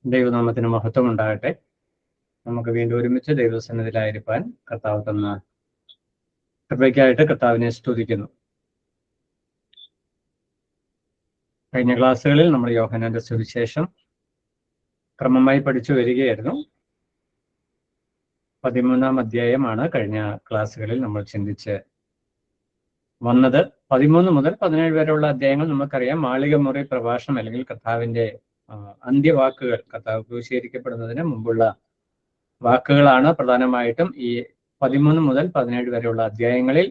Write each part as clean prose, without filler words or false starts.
ദൈവനാമത്തിന് മഹത്വം ഉണ്ടാകട്ടെ. നമുക്ക് വീണ്ടും ഒരുമിച്ച് ദൈവസന്നിധിയിലായിരിക്കാൻ കർത്താവ് തന്ന കൃപയ്ക്കായിട്ട് കർത്താവിനെ സ്തുതിക്കുന്നു. കഴിഞ്ഞ ക്ലാസ്സുകളിൽ നമ്മൾ യോഹന്നാന്റെ സുവിശേഷം ക്രമമായി പഠിച്ചു വരികയായിരുന്നു. 13-ാം അധ്യായമാണ് കഴിഞ്ഞ ക്ലാസ്സുകളിൽ നമ്മൾ ചിന്തിച്ച് വന്നത്. 13 മുതൽ 17 വരെയുള്ള അധ്യായങ്ങൾ നമുക്കറിയാം. മാളികമുറി പ്രഭാഷണം അല്ലെങ്കിൽ കർത്താവിന്റെ അന്ത്യവാക്കുകൾ, കർത്താവ് ക്രൂശീകരിക്കപ്പെടുന്നതിന് മുമ്പുള്ള വാക്കുകളാണ് പ്രധാനമായിട്ടും ഈ 13 മുതൽ 17 വരെയുള്ള അധ്യായങ്ങളിൽ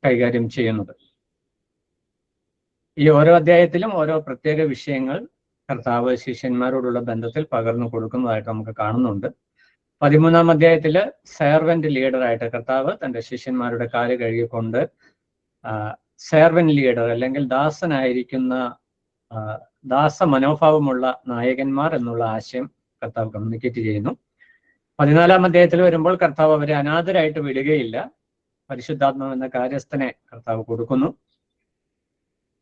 കൈകാര്യം ചെയ്യുന്നത്. ഈ ഓരോ അധ്യായത്തിലും ഓരോ പ്രത്യേക വിഷയങ്ങൾ കർത്താവ് ശിഷ്യന്മാരോടുള്ള ബന്ധത്തിൽ പകർന്നു കൊടുക്കുന്നതായിട്ട് നമുക്ക് കാണുന്നുണ്ട്. 13-ാം അധ്യായത്തില് സെർവന്റ് ലീഡറായിട്ട് കർത്താവ് തന്റെ ശിഷ്യന്മാരുടെ കാല് കഴുകിക്കൊണ്ട് സെർവന്റ് ലീഡർ അല്ലെങ്കിൽ ദാസനായിരിക്കുന്ന ദാസ മനോഭാവമുള്ള നായകന്മാർ എന്നുള്ള ആശയം കർത്താവ് കമ്മ്യൂണിക്കേറ്റ് ചെയ്യുന്നു. 14-ാം അധ്യായത്തിൽ വരുമ്പോൾ കർത്താവ് അവരെ അനാഥരായിട്ട് വിടുകയില്ല. പരിശുദ്ധാത്മാവ് എന്ന കാര്യസ്ഥനെ കർത്താവ് കൊടുക്കുന്നു.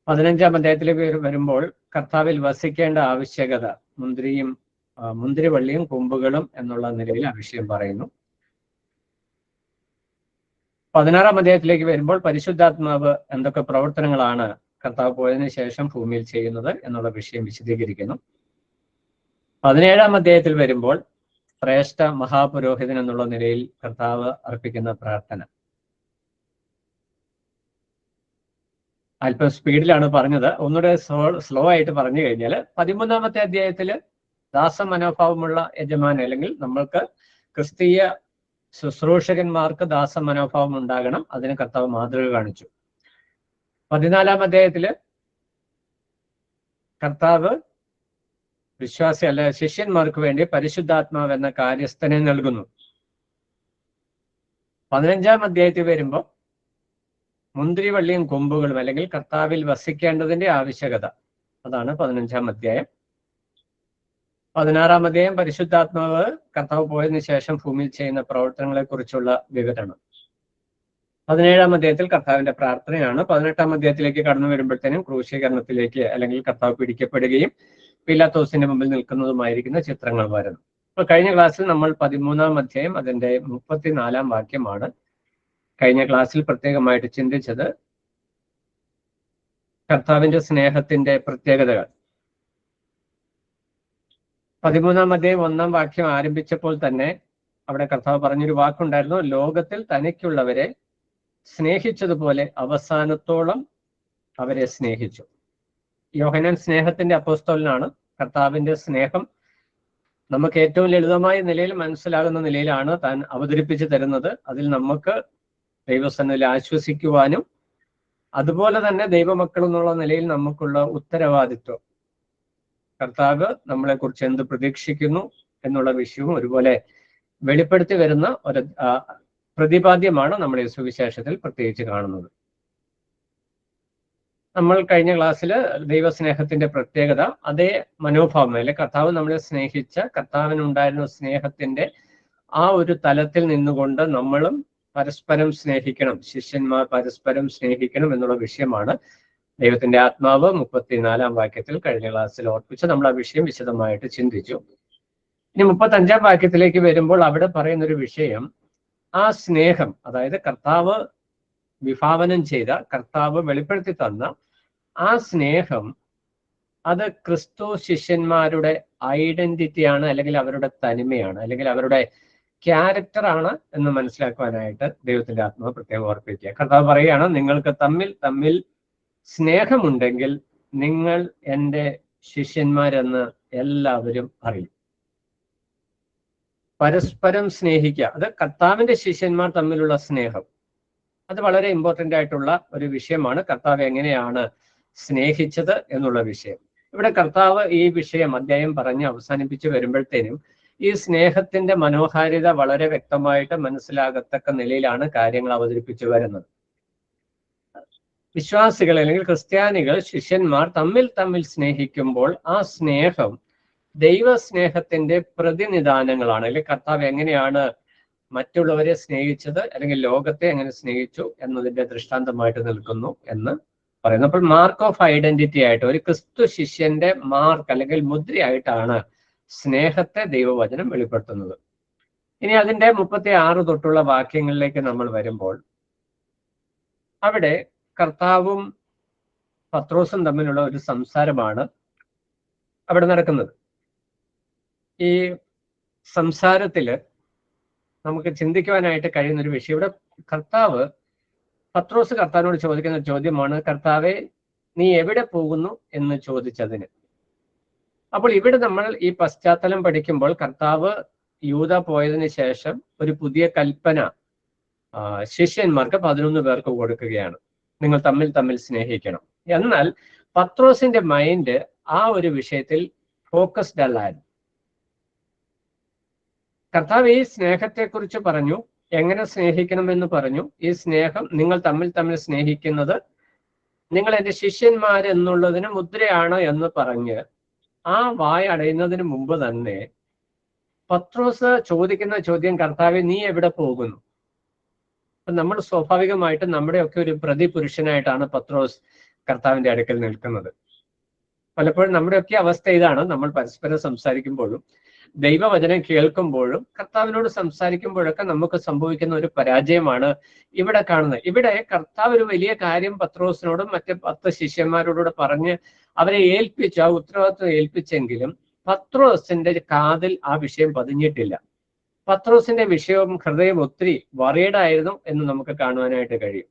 15-ാം അധ്യായത്തിലേക്ക് വരുമ്പോൾ കർത്താവിൽ വസിക്കേണ്ട ആവശ്യകത, മുന്തിരിവള്ളിയും കൊമ്പുകളും എന്നുള്ള നിലയിൽ ആ വിഷയം പറയുന്നു. 16-ാം അധ്യായത്തിലേക്ക് വരുമ്പോൾ പരിശുദ്ധാത്മാവ് എന്തൊക്കെ പ്രവർത്തനങ്ങളാണ് കർത്താവ് പോയതിനു ശേഷം ഭൂമിയിൽ ചെയ്യുന്നത് എന്നുള്ള വിഷയം വിശദീകരിക്കുന്നു. 17-ാം അധ്യായത്തിൽ വരുമ്പോൾ ശ്രേഷ്ഠ മഹാപുരോഹിതൻ എന്നുള്ള നിലയിൽ കർത്താവ് അർപ്പിക്കുന്ന പ്രാർത്ഥന. അല്പം സ്പീഡിലാണ് പറഞ്ഞത്, ഒന്നുകൂടെ സ്ലോ ആയിട്ട് പറഞ്ഞു കഴിഞ്ഞാൽ 13-ാമത്തെ അധ്യായത്തില് ദാസ മനോഭാവമുള്ള യജമാനൻ അല്ലെങ്കിൽ നമ്മൾക്ക് ക്രിസ്തീയ ശുശ്രൂഷകന്മാർക്ക് ദാസ മനോഭാവം ഉണ്ടാകണം. അതിന് കർത്താവ് മാതൃക കാണിച്ചു. 14-ാം അധ്യായത്തില് കർത്താവ് വിശ്വാസി അല്ല ശിഷ്യന്മാർക്ക് വേണ്ടി പരിശുദ്ധാത്മാവ് എന്ന കാര്യസ്ഥനെ നൽകുന്നു. 15-ാം അധ്യായത്തിൽ വരുമ്പോൾ മുന്തിരിവള്ളിയും കൊമ്പുകളും അല്ലെങ്കിൽ കർത്താവിൽ വസിക്കേണ്ടതിന്റെ ആവശ്യകത, അതാണ് 15-ാം അധ്യായം. 16-ാം അധ്യായം പരിശുദ്ധാത്മാവ് കർത്താവ് പോയതിനു ശേഷം ഭൂമിയിൽ ചെയ്യുന്ന പ്രവർത്തനങ്ങളെ കുറിച്ചുള്ള വിവരണം. 17-ാം അധ്യായത്തിൽ കർത്താവിന്റെ പ്രാർത്ഥനയാണ്. 18-ാം അധ്യായത്തിലേക്ക് കടന്നു വരുമ്പോഴത്തേനും ക്രൂശീകരണത്തിലേക്ക് അല്ലെങ്കിൽ കർത്താവ് പിടിക്കപ്പെടുകയും പീലാത്തോസിന്റെ മുമ്പിൽ നിൽക്കുന്നതുമായിരിക്കുന്ന ചിത്രങ്ങൾ വരുന്നു. അപ്പൊ കഴിഞ്ഞ ക്ലാസ്സിൽ നമ്മൾ 13-ാം അധ്യായം അതിന്റെ 34-ാം വാക്യമാണ് കഴിഞ്ഞ ക്ലാസ്സിൽ പ്രത്യേകമായിട്ട് ചിന്തിച്ചത്. കർത്താവിന്റെ സ്നേഹത്തിന്റെ പ്രത്യേകതകൾ. 13-ാം അധ്യായം 1-ാം വാക്യം ആരംഭിച്ചപ്പോൾ തന്നെ അവിടെ കർത്താവ് പറഞ്ഞൊരു വാക്കുണ്ടായിരുന്നു, ലോകത്തിൽ തനിക്കുള്ളവരെ സ്നേഹിച്ചതുപോലെ അവസാനത്തോളം അവരെ സ്നേഹിച്ചു. യോഹന്നാൻ സ്നേഹത്തിന്റെ അപ്പോസ്തലനാണ്. കർത്താവിന്റെ സ്നേഹം നമുക്ക് ഏറ്റവും ലളിതമായ നിലയിൽ മനസ്സിലാകുന്ന നിലയിലാണ് താൻ അവതരിപ്പിച്ചു തരുന്നത്. അതിൽ നമുക്ക് ദൈവസന്നിധിയിൽ ആശ്വസിക്കുവാനും അതുപോലെ തന്നെ ദൈവമക്കൾ എന്നുള്ള നിലയിൽ നമുക്കുള്ള ഉത്തരവാദിത്വം, കർത്താവ് നമ്മളെക്കുറിച്ച് എന്ത് പ്രതീക്ഷിക്കുന്നു എന്നുള്ള വിഷയവും ഒരുപോലെ വെളിപ്പെടുത്തി വരുന്ന ഒരു പ്രതിപാദ്യമാണ് നമ്മുടെ സുവിശേഷത്തിൽ പ്രത്യേകിച്ച് കാണുന്നത്. നമ്മൾ കഴിഞ്ഞ ക്ലാസ്സിൽ ദൈവസ്നേഹത്തിന്റെ പ്രത്യേകത, അതേ മനോഭാവം അല്ലെ കർത്താവ് നമ്മളെ സ്നേഹിച്ച കർത്താവിനുണ്ടായിരുന്ന സ്നേഹത്തിന്റെ ആ ഒരു തലത്തിൽ നിന്നുകൊണ്ട് നമ്മളും പരസ്പരം സ്നേഹിക്കണം, ശിഷ്യന്മാർ പരസ്പരം സ്നേഹിക്കണം എന്നുള്ള വിഷയമാണ് ദൈവത്തിന്റെ ആത്മാവ് 34-ാം വാക്യത്തിൽ കഴിഞ്ഞ ക്ലാസ്സിൽ ഓർപ്പിച്ച് നമ്മൾ ആ വിഷയം വിശദമായിട്ട് ചിന്തിച്ചു. ഇനി 35-ാം വാക്യത്തിലേക്ക് വരുമ്പോൾ അവിടെ പറയുന്നൊരു വിഷയം, ആ സ്നേഹം, അതായത് കർത്താവ് വിഭാവനം ചെയ്ത, കർത്താവ് വെളിപ്പെടുത്തി തന്ന ആ സ്നേഹം, അത് ക്രിസ്തു ശിഷ്യന്മാരുടെ ഐഡന്റിറ്റിയാണ് അല്ലെങ്കിൽ അവരുടെ തനിമയാണ് അല്ലെങ്കിൽ അവരുടെ ക്യാരക്ടറാണ് എന്ന് മനസ്സിലാക്കുവാനായിട്ട് ദൈവത്തിന്റെ ആത്മാവ് പ്രത്യേകം ഓർപ്പിക്കുക. കർത്താവ് പറയുകയാണ്, നിങ്ങൾക്ക് തമ്മിൽ സ്നേഹമുണ്ടെങ്കിൽ നിങ്ങൾ എൻ്റെ ശിഷ്യന്മാരെന്ന് എല്ലാവരും അറിയും. പരസ്പരം സ്നേഹിക്കുക, അത് കർത്താവിന്റെ ശിഷ്യന്മാർ തമ്മിലുള്ള സ്നേഹം, അത് വളരെ ഇമ്പോർട്ടൻ്റ് ആയിട്ടുള്ള ഒരു വിഷയമാണ്. കർത്താവ് എങ്ങനെയാണ് സ്നേഹിച്ചത് എന്നുള്ള വിഷയം. ഇവിടെ കർത്താവ് ഈ വിഷയം അധ്യായം പറഞ്ഞ് അവസാനിപ്പിച്ച് വരുമ്പോഴത്തേനും ഈ സ്നേഹത്തിന്റെ മനോഹാരിത വളരെ വ്യക്തമായിട്ട് മനസ്സിലാകത്തക്ക നിലയിലാണ് കാര്യങ്ങൾ അവതരിപ്പിച്ചു വരുന്നത്. വിശ്വാസികൾ അല്ലെങ്കിൽ ക്രിസ്ത്യാനികൾ, ശിഷ്യന്മാർ തമ്മിൽ സ്നേഹിക്കുമ്പോൾ ആ സ്നേഹം ദൈവസ്നേഹത്തിന്റെ പ്രതിനിധാനങ്ങളാണ്. അല്ലെങ്കിൽ കർത്താവ് എങ്ങനെയാണ് മറ്റുള്ളവരെ സ്നേഹിച്ചത് അല്ലെങ്കിൽ ലോകത്തെ എങ്ങനെ സ്നേഹിച്ചു എന്നതിന്റെ ദൃഷ്ടാന്തമായിട്ട് നിൽക്കുന്നു എന്ന് പറയുന്നു. അപ്പോൾ മാർക്ക് ഓഫ് ഐഡന്റിറ്റി ആയിട്ട്, ഒരു ക്രിസ്തു ശിഷ്യന്റെ മാർക്ക് അല്ലെങ്കിൽ മുദ്രയായിട്ടാണ് സ്നേഹത്തെ ദൈവവചനം വെളിപ്പെടുത്തുന്നത്. ഇനി അതിന്റെ 36 തൊട്ടുള്ള വാക്യങ്ങളിലേക്ക് നമ്മൾ വരുമ്പോൾ അവിടെ കർത്താവും പത്രോസും തമ്മിലുള്ള ഒരു സംസാരമാണ് അവിടെ നടക്കുന്നത്. ഈ സംസാരത്തില് നമുക്ക് ചിന്തിക്കുവാനായിട്ട് കഴിയുന്ന ഒരു വിഷയം, ഇവിടെ പത്രോസ് കർത്താവിനോട് ചോദിക്കുന്ന ചോദ്യമാണ്, കർത്താവെ നീ എവിടെ പോകുന്നു എന്ന് ചോദിച്ചതിന്. അപ്പോൾ ഇവിടെ നമ്മൾ ഈ പശ്ചാത്തലം പഠിക്കുമ്പോൾ കർത്താവ് യൂദ പോയതിന് ശേഷം ഒരു പുതിയ കൽപ്പന ശിഷ്യന്മാർക്ക് 11 പേർക്ക് കൊടുക്കുകയാണ്, നിങ്ങൾ തമ്മിൽ തമ്മിൽ സ്നേഹിക്കണം. എന്നാൽ പത്രോസിന്റെ മൈൻഡ് ആ ഒരു വിഷയത്തിൽ ഫോക്കസ്ഡ് അല്ലായിരുന്നു. കർത്താവ് ഈ സ്നേഹത്തെക്കുറിച്ച് പറഞ്ഞു, എങ്ങനെ സ്നേഹിക്കണമെന്ന് പറഞ്ഞു. ഈ സ്നേഹം നിങ്ങൾ തമ്മിൽ തമ്മിൽ സ്നേഹിക്കുന്നത് നിങ്ങൾ എൻ്റെ ശിഷ്യന്മാരെന്നുള്ളതിന് മുദ്രയാണ് എന്ന് പറഞ്ഞ് ആ വായ അടയുന്നതിന് മുമ്പ് തന്നെ പത്രോസ് ചോദിക്കുന്ന ചോദ്യം, കർത്താവെ നീ എവിടെ പോകുന്നു? അപ്പൊ നമ്മൾ സ്വാഭാവികമായിട്ടും നമ്മുടെയൊക്കെ ഒരു പ്രതിപുരുഷനായിട്ടാണ് പത്രോസ് കർത്താവിന്റെ അടുക്കൽ നിൽക്കുന്നത്. പലപ്പോഴും നമ്മുടെയൊക്കെ അവസ്ഥ ഇതാണ്. നമ്മൾ പരസ്പരം സംസാരിക്കുമ്പോഴും ദൈവവചനം കേൾക്കുമ്പോഴും കർത്താവിനോട് സംസാരിക്കുമ്പോഴൊക്കെ നമുക്ക് സംഭവിക്കുന്ന ഒരു പരാജയമാണ് ഇവിടെ കാണുന്നത്. ഇവിടെ കർത്താവ് ഒരു വലിയ കാര്യം പത്രോസിനോടും മറ്റ് 10 ശിഷ്യന്മാരോടുകൂടെ പറഞ്ഞ് അവരെ ഏൽപ്പിച്ചു, ആ ഉത്തരവാദിത്വം ഏൽപ്പിച്ചെങ്കിലും പത്രോസിന്റെ കാതിൽ ആ വിഷയം പതിഞ്ഞിട്ടില്ല. പത്രോസിന്റെ വിഷയവും ഹൃദയം ഒത്തിരി വറീഡായിരുന്നു എന്ന് നമുക്ക് കാണുവാനായിട്ട് കഴിയും.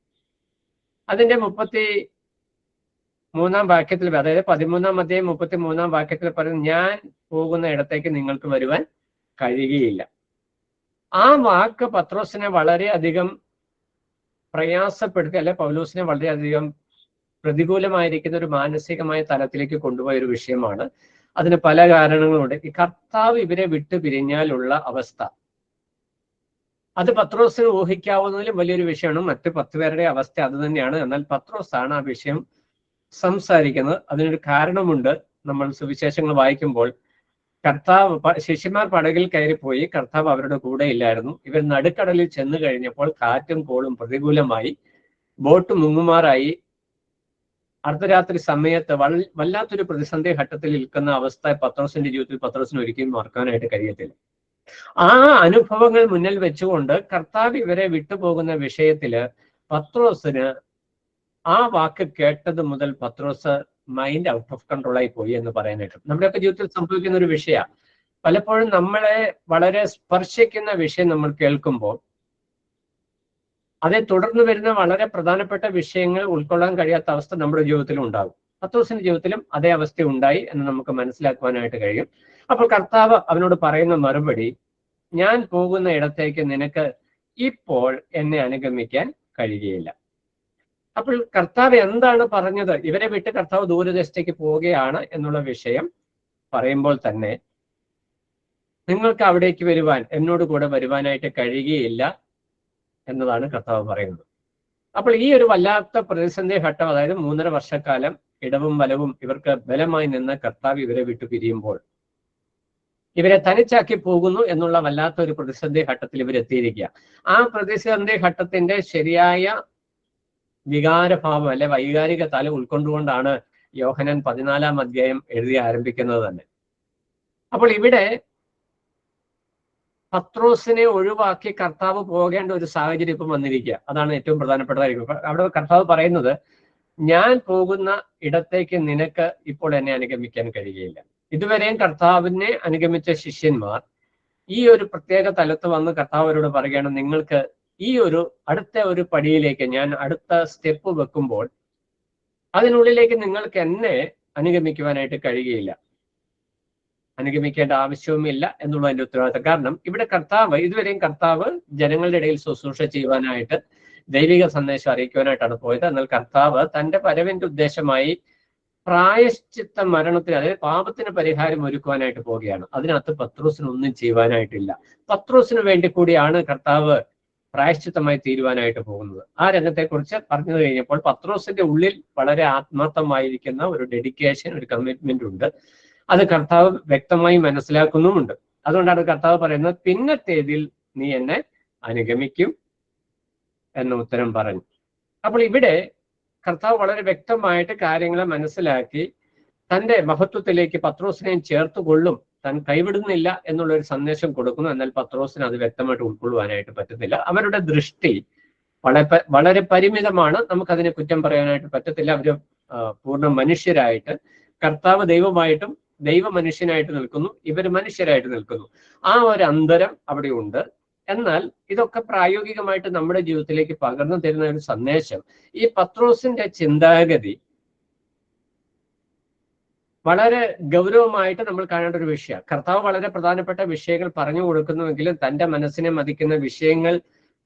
അതിന്റെ 33-ാം വാക്യത്തിൽ, അതായത് 13-ാം അധ്യായം 33-ാം വാക്യത്തിൽ പറയുന്നത്, ഞാൻ പോകുന്ന ഇടത്തേക്ക് നിങ്ങൾക്ക് വരുവാൻ കഴിയുകയില്ല. ആ വാക്ക് പത്രോസിനെ വളരെയധികം പ്രയാസപ്പെടുത്തി, അല്ലെ പൗലോസിനെ വളരെയധികം പ്രതികൂലമായിരിക്കുന്ന ഒരു മാനസികമായ തലത്തിലേക്ക് കൊണ്ടുപോയ ഒരു വിഷയമാണ്. അതിന് പല കാരണങ്ങളുണ്ട്. ഈ കർത്താവ് ഇവരെ വിട്ടു പിരിഞ്ഞാലുള്ള അവസ്ഥ, അത് പത്രോസിന് ഊഹിക്കാവുന്നതിലും വലിയൊരു വിഷയമാണ്. മറ്റ് 10 പേരുടെ അവസ്ഥ അത് തന്നെയാണ്. എന്നാൽ പത്രോസാണ് ആ വിഷയം സംസാരിക്കുന്നത്. അതിനൊരു കാരണമുണ്ട്. നമ്മൾ സുവിശേഷങ്ങൾ വായിക്കുമ്പോൾ ശിഷ്യന്മാർ പടകിൽ കയറിപ്പോയി, കർത്താവ് അവരുടെ കൂടെ ഇല്ലായിരുന്നു. ഇവർ നടുക്കടലിൽ ചെന്ന് കഴിഞ്ഞപ്പോൾ കാറ്റും കോളും പ്രതികൂലമായി, ബോട്ട് മുങ്ങുമാറായി. അർദ്ധരാത്രി സമയത്ത് വല്ലാത്തൊരു പ്രതിസന്ധി ഘട്ടത്തിൽ നിൽക്കുന്ന അവസ്ഥ പത്രോസിന്റെ ജീവിതത്തിൽ പത്രോസിന് ഒരിക്കലും മറക്കാനായിട്ട് കഴിയത്തില്ല. ആ അനുഭവങ്ങൾ മുന്നിൽ വെച്ചുകൊണ്ട് കർത്താവ് ഇവരെ വിട്ടുപോകുന്ന വിഷയത്തില് പത്രോസിന് ആ വാക്ക് കേട്ടത് മുതൽ പത്രോസ് മൈൻഡ് ഔട്ട് ഓഫ് കൺട്രോൾ ആയി പോയി എന്ന് പറയാനായിട്ട് നമ്മുടെയൊക്കെ ജീവിതത്തിൽ സംഭവിക്കുന്ന ഒരു വിഷയമാണ്. പലപ്പോഴും നമ്മളെ വളരെ സ്പർശിക്കുന്ന വിഷയം നമ്മൾ കേൾക്കുമ്പോൾ അതേ തുടർന്ന് വരുന്ന വളരെ പ്രധാനപ്പെട്ട വിഷയങ്ങൾ ഉൾക്കൊള്ളാൻ കഴിയാത്ത അവസ്ഥ നമ്മുടെ ജീവിതത്തിലും ഉണ്ടാകും. പത്രോസിന്റെ ജീവിതത്തിലും അതേ അവസ്ഥ ഉണ്ടായി എന്ന് നമുക്ക് മനസ്സിലാക്കുവാനായിട്ട് കഴിയും. അപ്പോൾ കർത്താവ് അവനോട് പറയുന്ന മറുപടി, ഞാൻ പോകുന്ന ഇടത്തേക്ക് നിനക്ക് ഇപ്പോൾ എന്നെ അനുഗമിക്കാൻ കഴിയുകയില്ല. അപ്പോൾ കർത്താവ് എന്താണ് പറഞ്ഞത്? ഇവരെ വിട്ട് കർത്താവ് ദൂരദേശത്തേക്ക് പോവുകയാണ് എന്നുള്ള വിഷയം പറയുമ്പോൾ തന്നെ നിങ്ങൾക്ക് അവിടേക്ക് വരുവാൻ, എന്നോട് കൂടെ വരുവാനായിട്ട് കഴിയുകയില്ല എന്നതാണ് കർത്താവ് പറയുന്നത്. അപ്പോൾ ഈ ഒരു വല്ലാത്ത പ്രതിസന്ധി ഘട്ടം, അതായത് 3.5 വർഷക്കാലം ഇടവും വലവും ഇവർക്ക് ബലമായി നിന്ന് കർത്താവ് ഇവരെ വിട്ടു പിരിയുമ്പോൾ ഇവരെ തനിച്ചാക്കി പോകുന്നു എന്നുള്ള വല്ലാത്ത ഒരു പ്രതിസന്ധി ഘട്ടത്തിൽ ഇവരെത്തിയിരിക്കുക. ആ പ്രതിസന്ധി ഘട്ടത്തിന്റെ ശരിയായ വികാരഭാവം അല്ലെ വൈകാരിക തല ഉൾക്കൊണ്ടുകൊണ്ടാണ് യോഹന്നാൻ 14-ാം അധ്യായം എഴുതി ആരംഭിക്കുന്നത് തന്നെ. അപ്പോൾ ഇവിടെ പത്രോസിനെ ഒഴിവാക്കി കർത്താവ് പോകേണ്ട ഒരു സാഹചര്യം ഇപ്പം വന്നിരിക്കുക. അതാണ് ഏറ്റവും പ്രധാനപ്പെട്ടതായിരിക്കും. അവിടെ കർത്താവ് പറയുന്നത്, ഞാൻ പോകുന്ന ഇടത്തേക്ക് നിനക്ക് ഇപ്പോൾ എന്നെ അനുഗമിക്കാൻ കഴിയുകയില്ല. ഇതുവരെയും കർത്താവിനെ അനുഗമിച്ച ശിഷ്യന്മാർ ഈ ഒരു പ്രത്യേക തലത്ത് വന്ന് കർത്താവ് അവരോട് പറയുകയാണ്, നിങ്ങൾക്ക് ഈ ഒരു അടുത്ത ഒരു പടിയിലേക്ക്, ഞാൻ അടുത്ത സ്റ്റെപ്പ് വെക്കുമ്പോൾ അതിനുള്ളിലേക്ക് നിങ്ങൾക്ക് എന്നെ അനുഗമിക്കുവാനായിട്ട് കഴിയുകയില്ല, അനുഗമിക്കേണ്ട ആവശ്യവുമില്ല എന്നുള്ളതിന്റെ ഉത്തരവാദിത്തം. കാരണം ഇവിടെ ഇതുവരെയും കർത്താവ് ജനങ്ങളുടെ ഇടയിൽ ശുശ്രൂഷ ചെയ്യുവാനായിട്ട്, ദൈവിക സന്ദേശം അറിയിക്കുവാനായിട്ടാണ് പോയത്. എന്നാൽ കർത്താവ് തന്റെ വരവിന്റെ ഉദ്ദേശമായി പ്രായശ്ചിത്ത മരണത്തിന്, അതായത് പാപത്തിന് പരിഹാരം ഒരുക്കുവാനായിട്ട് പോവുകയാണ്. അതിനകത്ത് പത്രോസിനൊന്നും ചെയ്യുവാനായിട്ടില്ല. പത്രോസിന് വേണ്ടി കൂടിയാണ് കർത്താവ് പ്രായശ്ചിത്തമായി തീരുവാനായിട്ട് പോകുന്നത്. ആ രംഗത്തെക്കുറിച്ച് പറഞ്ഞു കഴിഞ്ഞപ്പോൾ പത്രോസിന്റെ ഉള്ളിൽ വളരെ ആത്മാർത്ഥമായിരിക്കുന്ന ഒരു ഡെഡിക്കേഷൻ, ഒരു കമ്മിറ്റ്മെന്റ് ഉണ്ട്. അത് കർത്താവ് വ്യക്തമായി മനസ്സിലാക്കുന്നുമുണ്ട്. അതുകൊണ്ടാണ് കർത്താവ് പറയുന്നത്, പിന്നത്തേതിൽ നീ എന്നെ അനുഗമിക്കും എന്ന ഉത്തരം പറഞ്ഞു. അപ്പോൾ ഇവിടെ കർത്താവ് വളരെ വ്യക്തമായിട്ട് കാര്യങ്ങളെ മനസ്സിലാക്കി തന്റെ മഹത്വത്തിലേക്ക് പത്രോസിനെയും ചേർത്തുകൊള്ളും താൻ കൈവിടുന്നില്ല എന്നുള്ള ഒരു സന്ദേശം കൊടുക്കുന്നു. എന്നാൽ പത്രോസിന് അത് വ്യക്തമായിട്ട് ഉൾക്കൊള്ളുവാനായിട്ട് പറ്റുന്നില്ല. അവരുടെ ദൃഷ്ടി വളരെ പരിമിതമാണ്. നമുക്കതിനെ കുറ്റം പറയാനായിട്ട് പറ്റത്തില്ല. അവര് പൂർണ്ണ മനുഷ്യരായിട്ട് കർത്താവ് ദൈവമായിട്ടും ദൈവ മനുഷ്യനായിട്ട് നിൽക്കുന്നു, ഇവർ മനുഷ്യരായിട്ട് നിൽക്കുന്നു. ആ ഒരു അന്തരം അവിടെ ഉണ്ട്. എന്നാൽ ഇതൊക്കെ പ്രായോഗികമായിട്ട് നമ്മുടെ ജീവിതത്തിലേക്ക് പകർന്നു തരുന്ന ഒരു സന്ദേശം, ഈ പത്രോസിന്റെ ചിന്താഗതി വളരെ ഗൗരവമായിട്ട് നമ്മൾ കാണേണ്ട ഒരു വിഷയമാണ്. കർത്താവ് വളരെ പ്രധാനപ്പെട്ട വിഷയങ്ങൾ പറഞ്ഞു കൊടുക്കുന്നുവെങ്കിലും തൻ്റെ മനസ്സിനെ മതിക്കുന്ന വിഷയങ്ങൾ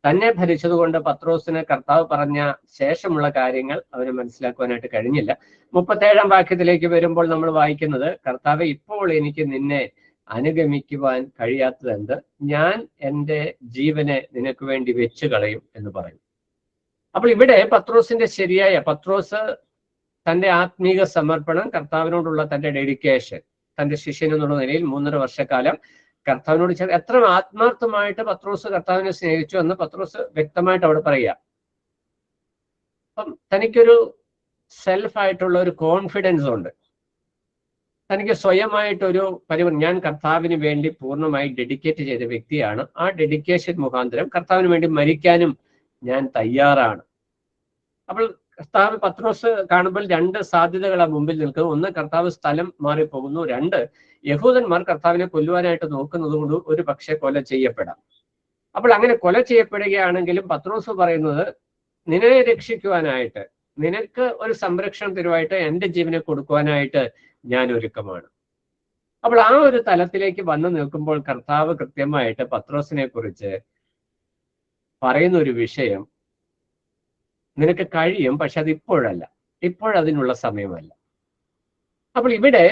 തന്നെ ഭരിച്ചതുകൊണ്ട് പത്രോസിന് കർത്താവ് പറഞ്ഞ ശേഷമുള്ള കാര്യങ്ങൾ അവന് മനസ്സിലാക്കുവാനായിട്ട് കഴിഞ്ഞില്ല. 37-ാം വാക്യത്തിലേക്ക് വരുമ്പോൾ നമ്മൾ വായിക്കുന്നത്, കർത്താവെ, ഇപ്പോൾ എനിക്ക് നിന്നെ അനുഗമിക്കുവാൻ കഴിയാത്തതെന്ത്? ഞാൻ എൻ്റെ ജീവനെ നിനക്ക് വേണ്ടി വെച്ചു കളയും എന്ന് പറയും. അപ്പോൾ ഇവിടെ പത്രോസ് തൻ്റെ ആത്മീക സമർപ്പണം, കർത്താവിനോടുള്ള തൻ്റെ ഡെഡിക്കേഷൻ, തൻ്റെ ശിഷ്യൻ എന്നുള്ള നിലയിൽ 3.5 വർഷക്കാലം കർത്താവിനോട് എത്ര ആത്മാർത്ഥമായിട്ട് പത്രോസ് കർത്താവിനെ സ്നേഹിച്ചു എന്ന് പത്രോസ് വ്യക്തമായിട്ട് അവിടെ പറയുക. അപ്പം തനിക്കൊരു സെൽഫായിട്ടുള്ള ഒരു കോൺഫിഡൻസ് ഉണ്ട്. തനിക്ക് സ്വയമായിട്ടൊരു ഞാൻ കർത്താവിന് വേണ്ടി പൂർണ്ണമായി ഡെഡിക്കേറ്റ് ചെയ്ത വ്യക്തിയാണ്. ആ ഡെഡിക്കേഷൻ മുഖാന്തരം കർത്താവിന് വേണ്ടി മരിക്കാനും ഞാൻ തയ്യാറാണ്. അപ്പോൾ പത്രോസ് കാണുമ്പോൾ 2 സാധ്യതകളാണ് മുമ്പിൽ നിൽക്കുന്നത്. ഒന്ന്, കർത്താവ് സ്ഥലം മാറിപ്പോകുന്നു. 2, യഹൂദന്മാർ കർത്താവിനെ കൊല്ലുവാനായിട്ട് നോക്കുന്നത് കൊണ്ട് ഒരു പക്ഷേ കൊല ചെയ്യപ്പെടാം. അപ്പോൾ അങ്ങനെ കൊല ചെയ്യപ്പെടുകയാണെങ്കിലും പത്രോസ് പറയുന്നത്, നിന്നെ രക്ഷിക്കുവാനായിട്ട്, നിനക്ക് ഒരു സംരക്ഷണം തരുവായിട്ട് എൻ്റെ ജീവനെ കൊടുക്കുവാനായിട്ട് ഞാൻ ഒരുക്കമാണ്. അപ്പോൾ ആ ഒരു തലത്തിലേക്ക് വന്നു നിൽക്കുമ്പോൾ കർത്താവ് കൃത്യമായിട്ട് പത്രോസിനെ കുറിച്ച് പറയുന്ന ഒരു വിഷയം, നിനക്ക് കഴിയും, പക്ഷെ അത് ഇപ്പോഴല്ല, ഇപ്പോഴതിനുള്ള സമയമല്ല. അപ്പോൾ ഇവിടെ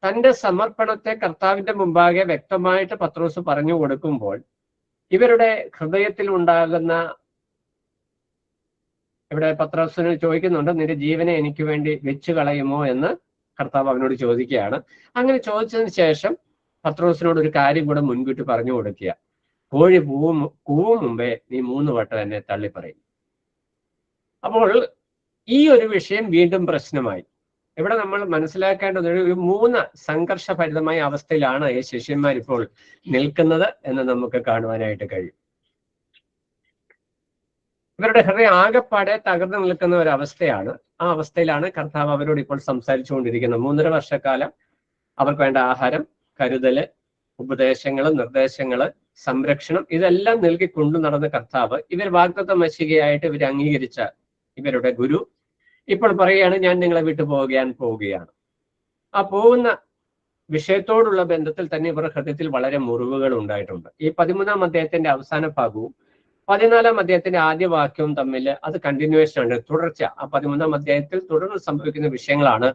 തൻ്റെ സമർപ്പണത്തെ കർത്താവിന്റെ മുമ്പാകെ വ്യക്തമായിട്ട് പത്രോസ് പറഞ്ഞു കൊടുക്കുമ്പോൾ ഇവരുടെ ഹൃദയത്തിൽ ഉണ്ടാകുന്ന, ഇവിടെ പത്രോസിന് ചോദിക്കുന്നുണ്ട്, നിന്റെ ജീവനെ എനിക്ക് വേണ്ടി വെച്ചു കളയുമോ എന്ന് കർത്താവ് അവനോട് ചോദിക്കുകയാണ്. അങ്ങനെ ചോദിച്ചതിന് ശേഷം പത്രോസിനോട് ഒരു കാര്യം കൂടെ മുൻകൂട്ടി പറഞ്ഞു കൊടുക്കുക, കോഴി കൂവും മുമ്പേ നീ 3 വട്ടം എന്നെ തള്ളിപ്പറയും. അപ്പോൾ ഈ ഒരു വിഷയം വീണ്ടും പ്രശ്നമായി. ഇവിടെ നമ്മൾ മനസ്സിലാക്കേണ്ടത് ഒരു 3 സംഘർഷഭരിതമായ അവസ്ഥയിലാണ് ഈ ശിഷ്യന്മാർ ഇപ്പോൾ നിൽക്കുന്നത് എന്ന് നമുക്ക് കാണുവാനായിട്ട് കഴിയും. ഇവരുടെ ഹൃദയം ആകെപ്പാടെ തകർന്നു നിൽക്കുന്ന ഒരു അവസ്ഥയാണ്. ആ അവസ്ഥയിലാണ് കർത്താവ് അവരോട് ഇപ്പോൾ സംസാരിച്ചുകൊണ്ടിരിക്കുന്നത്. 3.5 വർഷക്കാലം അവർക്ക് വേണ്ട ആഹാരം, കരുതല്, ഉപദേശങ്ങള്, നിർദ്ദേശങ്ങള്, സംരക്ഷണം, ഇതെല്ലാം നൽകി കൊണ്ടു നടന്ന കർത്താവ് ഇവർ വാഗ്ദത്ത മശികയായിട്ട് ഇവർ അംഗീകരിച്ച ഇവരുടെ ഗുരു ഇപ്പോൾ പറയുകയാണ്, ഞാൻ നിങ്ങളെ വിട്ടു പോവുകയാണ്. ആ പോകുന്ന വിഷയത്തോടുള്ള ബന്ധത്തിൽ തന്നെ ഇവരുടെ ഹൃദയത്തിൽ വളരെ മുറിവുകൾ ഉണ്ടായിട്ടുണ്ട്. ഈ 13-ാം അധ്യായത്തിന്റെ അവസാന ഭാഗവും 14-ാം അധ്യായത്തിന്റെ ആദ്യ വാക്യവും തമ്മിൽ അത് കണ്ടിന്യൂവേഷൻ ഉണ്ട്, തുടർച്ച. ആ 13-ാം അധ്യായത്തിൽ തുടർന്ന് സംഭവിക്കുന്ന വിഷയങ്ങളാണ്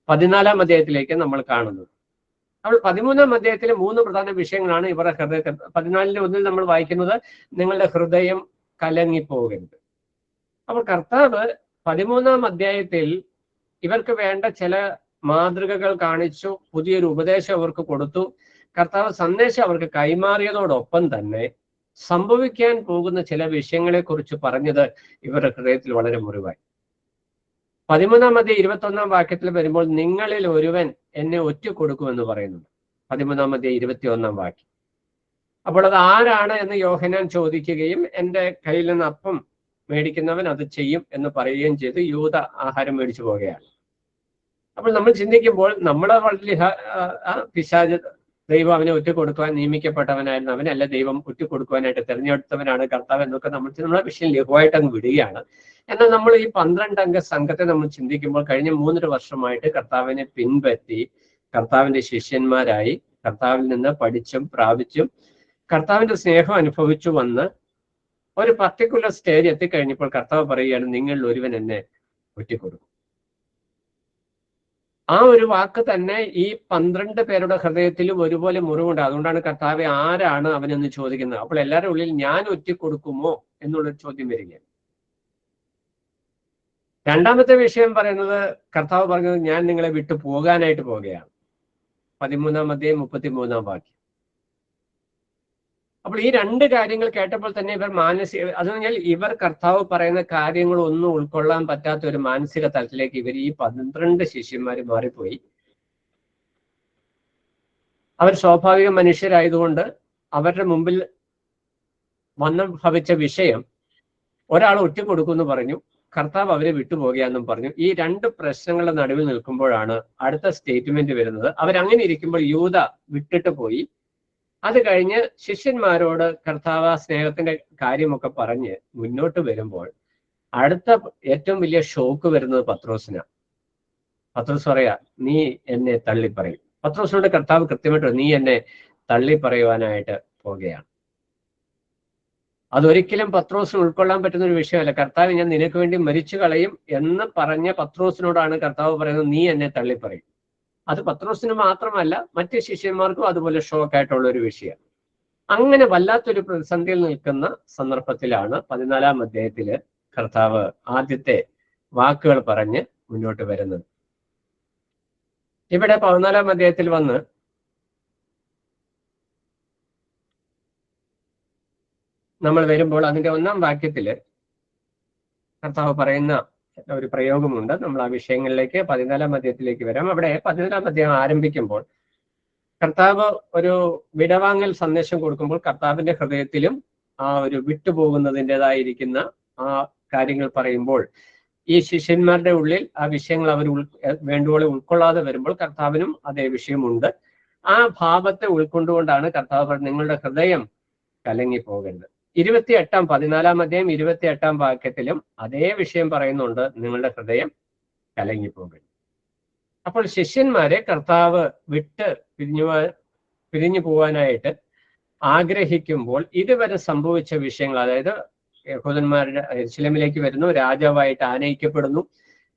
14-ാം അധ്യായത്തിലേക്ക് നമ്മൾ കാണുന്നത്. അപ്പോൾ 13-ാം അധ്യായത്തിലെ 3 പ്രധാന വിഷയങ്ങളാണ് ഇവരുടെ ഹൃദയത്തിൽ. 14-1 നമ്മൾ വായിക്കുന്നത്, നിങ്ങളുടെ ഹൃദയം കലങ്ങിപ്പോകരുത്. അപ്പോൾ കർത്താവ് 13-ാം അധ്യായത്തിൽ ഇവർക്ക് വേണ്ട ചില മാതൃകകൾ കാണിച്ചു, പുതിയൊരു ഉപദേശം അവർക്ക് കൊടുത്തു. കർത്താവ് സന്ദേശം അവർക്ക് കൈമാറിയതോടൊപ്പം തന്നെ സംഭവിക്കാൻ പോകുന്ന ചില വിഷയങ്ങളെ കുറിച്ച് പറഞ്ഞത് ഇവരുടെ ഹൃദയത്തിൽ വളരെ മുറിവായി. 13-ാം അധ്യായം 21-ാം വാക്യത്തിൽ വരുമ്പോൾ, നിങ്ങളിൽ ഒരുവൻ എന്നെ ഒറ്റുകൊടുക്കുമെന്ന് പറയുന്നുണ്ട്. 13-ാം അധ്യായം 21-ാം വാക്യം. അപ്പോൾ അത് ആരാണ് എന്ന് യോഹന്നാൻ ചോദിക്കുകയും എൻ്റെ കയ്യിൽ നിന്ന് അപ്പം മേടിക്കുന്നവൻ അത് ചെയ്യും എന്ന് പറയുകയും ചെയ്ത് യൂദ ആഹാരം മേടിച്ചു പോവുകയാണ്. അപ്പോൾ നമ്മൾ ചിന്തിക്കുമ്പോൾ നമ്മുടെ വളരെ പിശാച് ദൈവം അവനെ ഒറ്റുകൊടുക്കുവാൻ നിയമിക്കപ്പെട്ടവനായിരുന്നു, അവനല്ല ദൈവം ഒറ്റുകൊടുക്കുവാനായിട്ട് തിരഞ്ഞെടുത്തവനാണ് കർത്താവ് എന്നൊക്കെ നമ്മളെ വിഷയം ലഘുവായിട്ട് അങ്ങ് വിടുകയാണ്. എന്നാൽ നമ്മൾ ഈ 12 അംഗ സംഘത്തെ നമ്മൾ ചിന്തിക്കുമ്പോൾ കഴിഞ്ഞ 3.5 വർഷമായിട്ട് കർത്താവിനെ പിൻപറ്റി കർത്താവിന്റെ ശിഷ്യന്മാരായി കർത്താവിൽ നിന്ന് പഠിച്ചും പ്രാപിച്ചും കർത്താവിന്റെ സ്നേഹം അനുഭവിച്ചു വന്ന് ഒരു പർട്ടിക്കുലർ സ്റ്റേജ് എത്തിക്കഴിഞ്ഞപ്പോൾ കർത്താവ് പറയുകയാണ്, നിങ്ങളിൽ ഒരുവൻ എന്നെ ഒറ്റിക്കൊടുക്കും. ആ ഒരു വാക്ക് തന്നെ ഈ 12 പേരുടെ ഹൃദയത്തിലും ഒരുപോലെ മുറിവുണ്ട്. അതുകൊണ്ടാണ് കർത്താവെ ആരാണ് അവനെന്ന് ചോദിക്കുന്നത്. അപ്പോൾ എല്ലാവരുടെ ഉള്ളിൽ ഞാൻ ഒറ്റിക്കൊടുക്കുമോ എന്നുള്ളൊരു ചോദ്യം വരികയാണ്. രണ്ടാമത്തെ വിഷയം പറയുന്നത്, കർത്താവ് പറഞ്ഞത് ഞാൻ നിങ്ങളെ വിട്ടു പോകാനായിട്ട് പോവുകയാണ്. 13-ാം അധ്യായം 33-ാം വാക്യം. അപ്പോൾ ഈ 2 കാര്യങ്ങൾ കേട്ടപ്പോൾ തന്നെ ഇവർ അത് പറഞ്ഞാൽ ഇവർ കർത്താവ് പറയുന്ന കാര്യങ്ങളൊന്നും ഉൾക്കൊള്ളാൻ പറ്റാത്ത ഒരു മാനസിക തലത്തിലേക്ക് ഇവർ ഈ 12 ശിഷ്യന്മാർ മാറിപ്പോയി. അവർ സ്വാഭാവിക മനുഷ്യരായതുകൊണ്ട് അവരുടെ മുമ്പിൽ വന്നു ഭവിച്ച വിഷയം ഒരാൾ ഒറ്റിക്കൊടുക്കുമെന്ന് പറഞ്ഞു, കർത്താവ് അവരെ വിട്ടുപോകുകയെന്നും പറഞ്ഞു. ഈ രണ്ട് പ്രശ്നങ്ങളുടെ നടുവിൽ നിൽക്കുമ്പോഴാണ് അടുത്ത സ്റ്റേറ്റ്മെന്റ് വരുന്നത്. അവരങ്ങനെ ഇരിക്കുമ്പോൾ യൂദ വിട്ടിട്ട് പോയി. അത് കഴിഞ്ഞ് ശിഷ്യന്മാരോട് കർത്താവ് സ്നേഹത്തിന്റെ കാര്യമൊക്കെ പറഞ്ഞ് മുന്നോട്ട് വരുമ്പോൾ അടുത്ത ഏറ്റവും വലിയ ഷോക്ക് വരുന്നത് പത്രോസിനാണ്. പത്രോസ് പറയാ, നീ എന്നെ തള്ളിപ്പറയും. പത്രോസിനോട് കർത്താവ് കൃത്യമായിട്ട് നീ എന്നെ തള്ളി പറയുവാനായിട്ട് പോകുകയാണ്. അതൊരിക്കലും പത്രോസിന് ഉൾക്കൊള്ളാൻ പറ്റുന്ന ഒരു വിഷയമല്ല. കർത്താവ് ഞാൻ നിനക്ക് വേണ്ടി മരിച്ചു കളയും എന്ന് പറഞ്ഞ പത്രോസിനോടാണ് കർത്താവ് പറയുന്നത് നീ എന്നെ തള്ളിപ്പറയും. അത് പത്രോസിന് മാത്രമല്ല മറ്റ് ശിഷ്യന്മാർക്കും അതുപോലെ ഷോക്കായിട്ടുള്ള ഒരു വിഷയം. അങ്ങനെ വല്ലാത്തൊരു പ്രതിസന്ധിയിൽ നിൽക്കുന്ന സന്ദർഭത്തിലാണ് 14-ാം അധ്യായത്തില് കർത്താവ് ആദ്യത്തെ വാക്കുകൾ പറഞ്ഞ് മുന്നോട്ട് വരുന്നത്. ഇവിടെ 14-ാം അധ്യായത്തിൽ വന്ന് നമ്മൾ വരുമ്പോൾ അതിന്റെ 1-ാം വാക്യത്തില് കർത്താവ് പറയുന്ന ഒരു പ്രയോഗമുണ്ട്. നമ്മൾ ആ വിഷയങ്ങളിലേക്ക് 14-ാം അധ്യായത്തിലേക്ക് വരാം. അവിടെ 14-ാം അധ്യായം ആരംഭിക്കുമ്പോൾ കർത്താവ് ഒരു വിടവാങ്ങൽ സന്ദേശം കൊടുക്കുമ്പോൾ കർത്താവിന്റെ ഹൃദയത്തിലും ആ ഒരു വിട്ടുപോകുന്നതിൻ്റെതായിരിക്കുന്ന ആ കാര്യങ്ങൾ പറയുമ്പോൾ ഈ ശിഷ്യന്മാരുടെ ഉള്ളിൽ ആ വിഷയങ്ങൾ അവർ വേണ്ടുവോളം ഉൾക്കൊള്ളാതെ വരുമ്പോൾ കർത്താവിനും അതേ വിഷയമുണ്ട്. ആ ഭാവത്തെ ഉൾക്കൊണ്ടുകൊണ്ടാണ് കർത്താവ് നിങ്ങളുടെ ഹൃദയം കലങ്ങിപ്പോകരുത്. 14-ാം അധ്യായം 28-ാം വാക്യത്തിലും അതേ വിഷയം പറയുന്നുണ്ട്, നിങ്ങളുടെ ഹൃദയം കലങ്ങിപ്പോകരുത്. അപ്പോൾ ശിഷ്യന്മാരെ കർത്താവ് വിട്ട് പിരിഞ്ഞു പോവാനായിട്ട് ആഗ്രഹിക്കുമ്പോൾ ഇതുവരെ സംഭവിച്ച വിഷയങ്ങൾ, അതായത് യഹൂദന്മാരുടെ യെരൂശലേമിലേക്ക് വരുന്നു, രാജാവായിട്ട് ആനയിക്കപ്പെടുന്നു,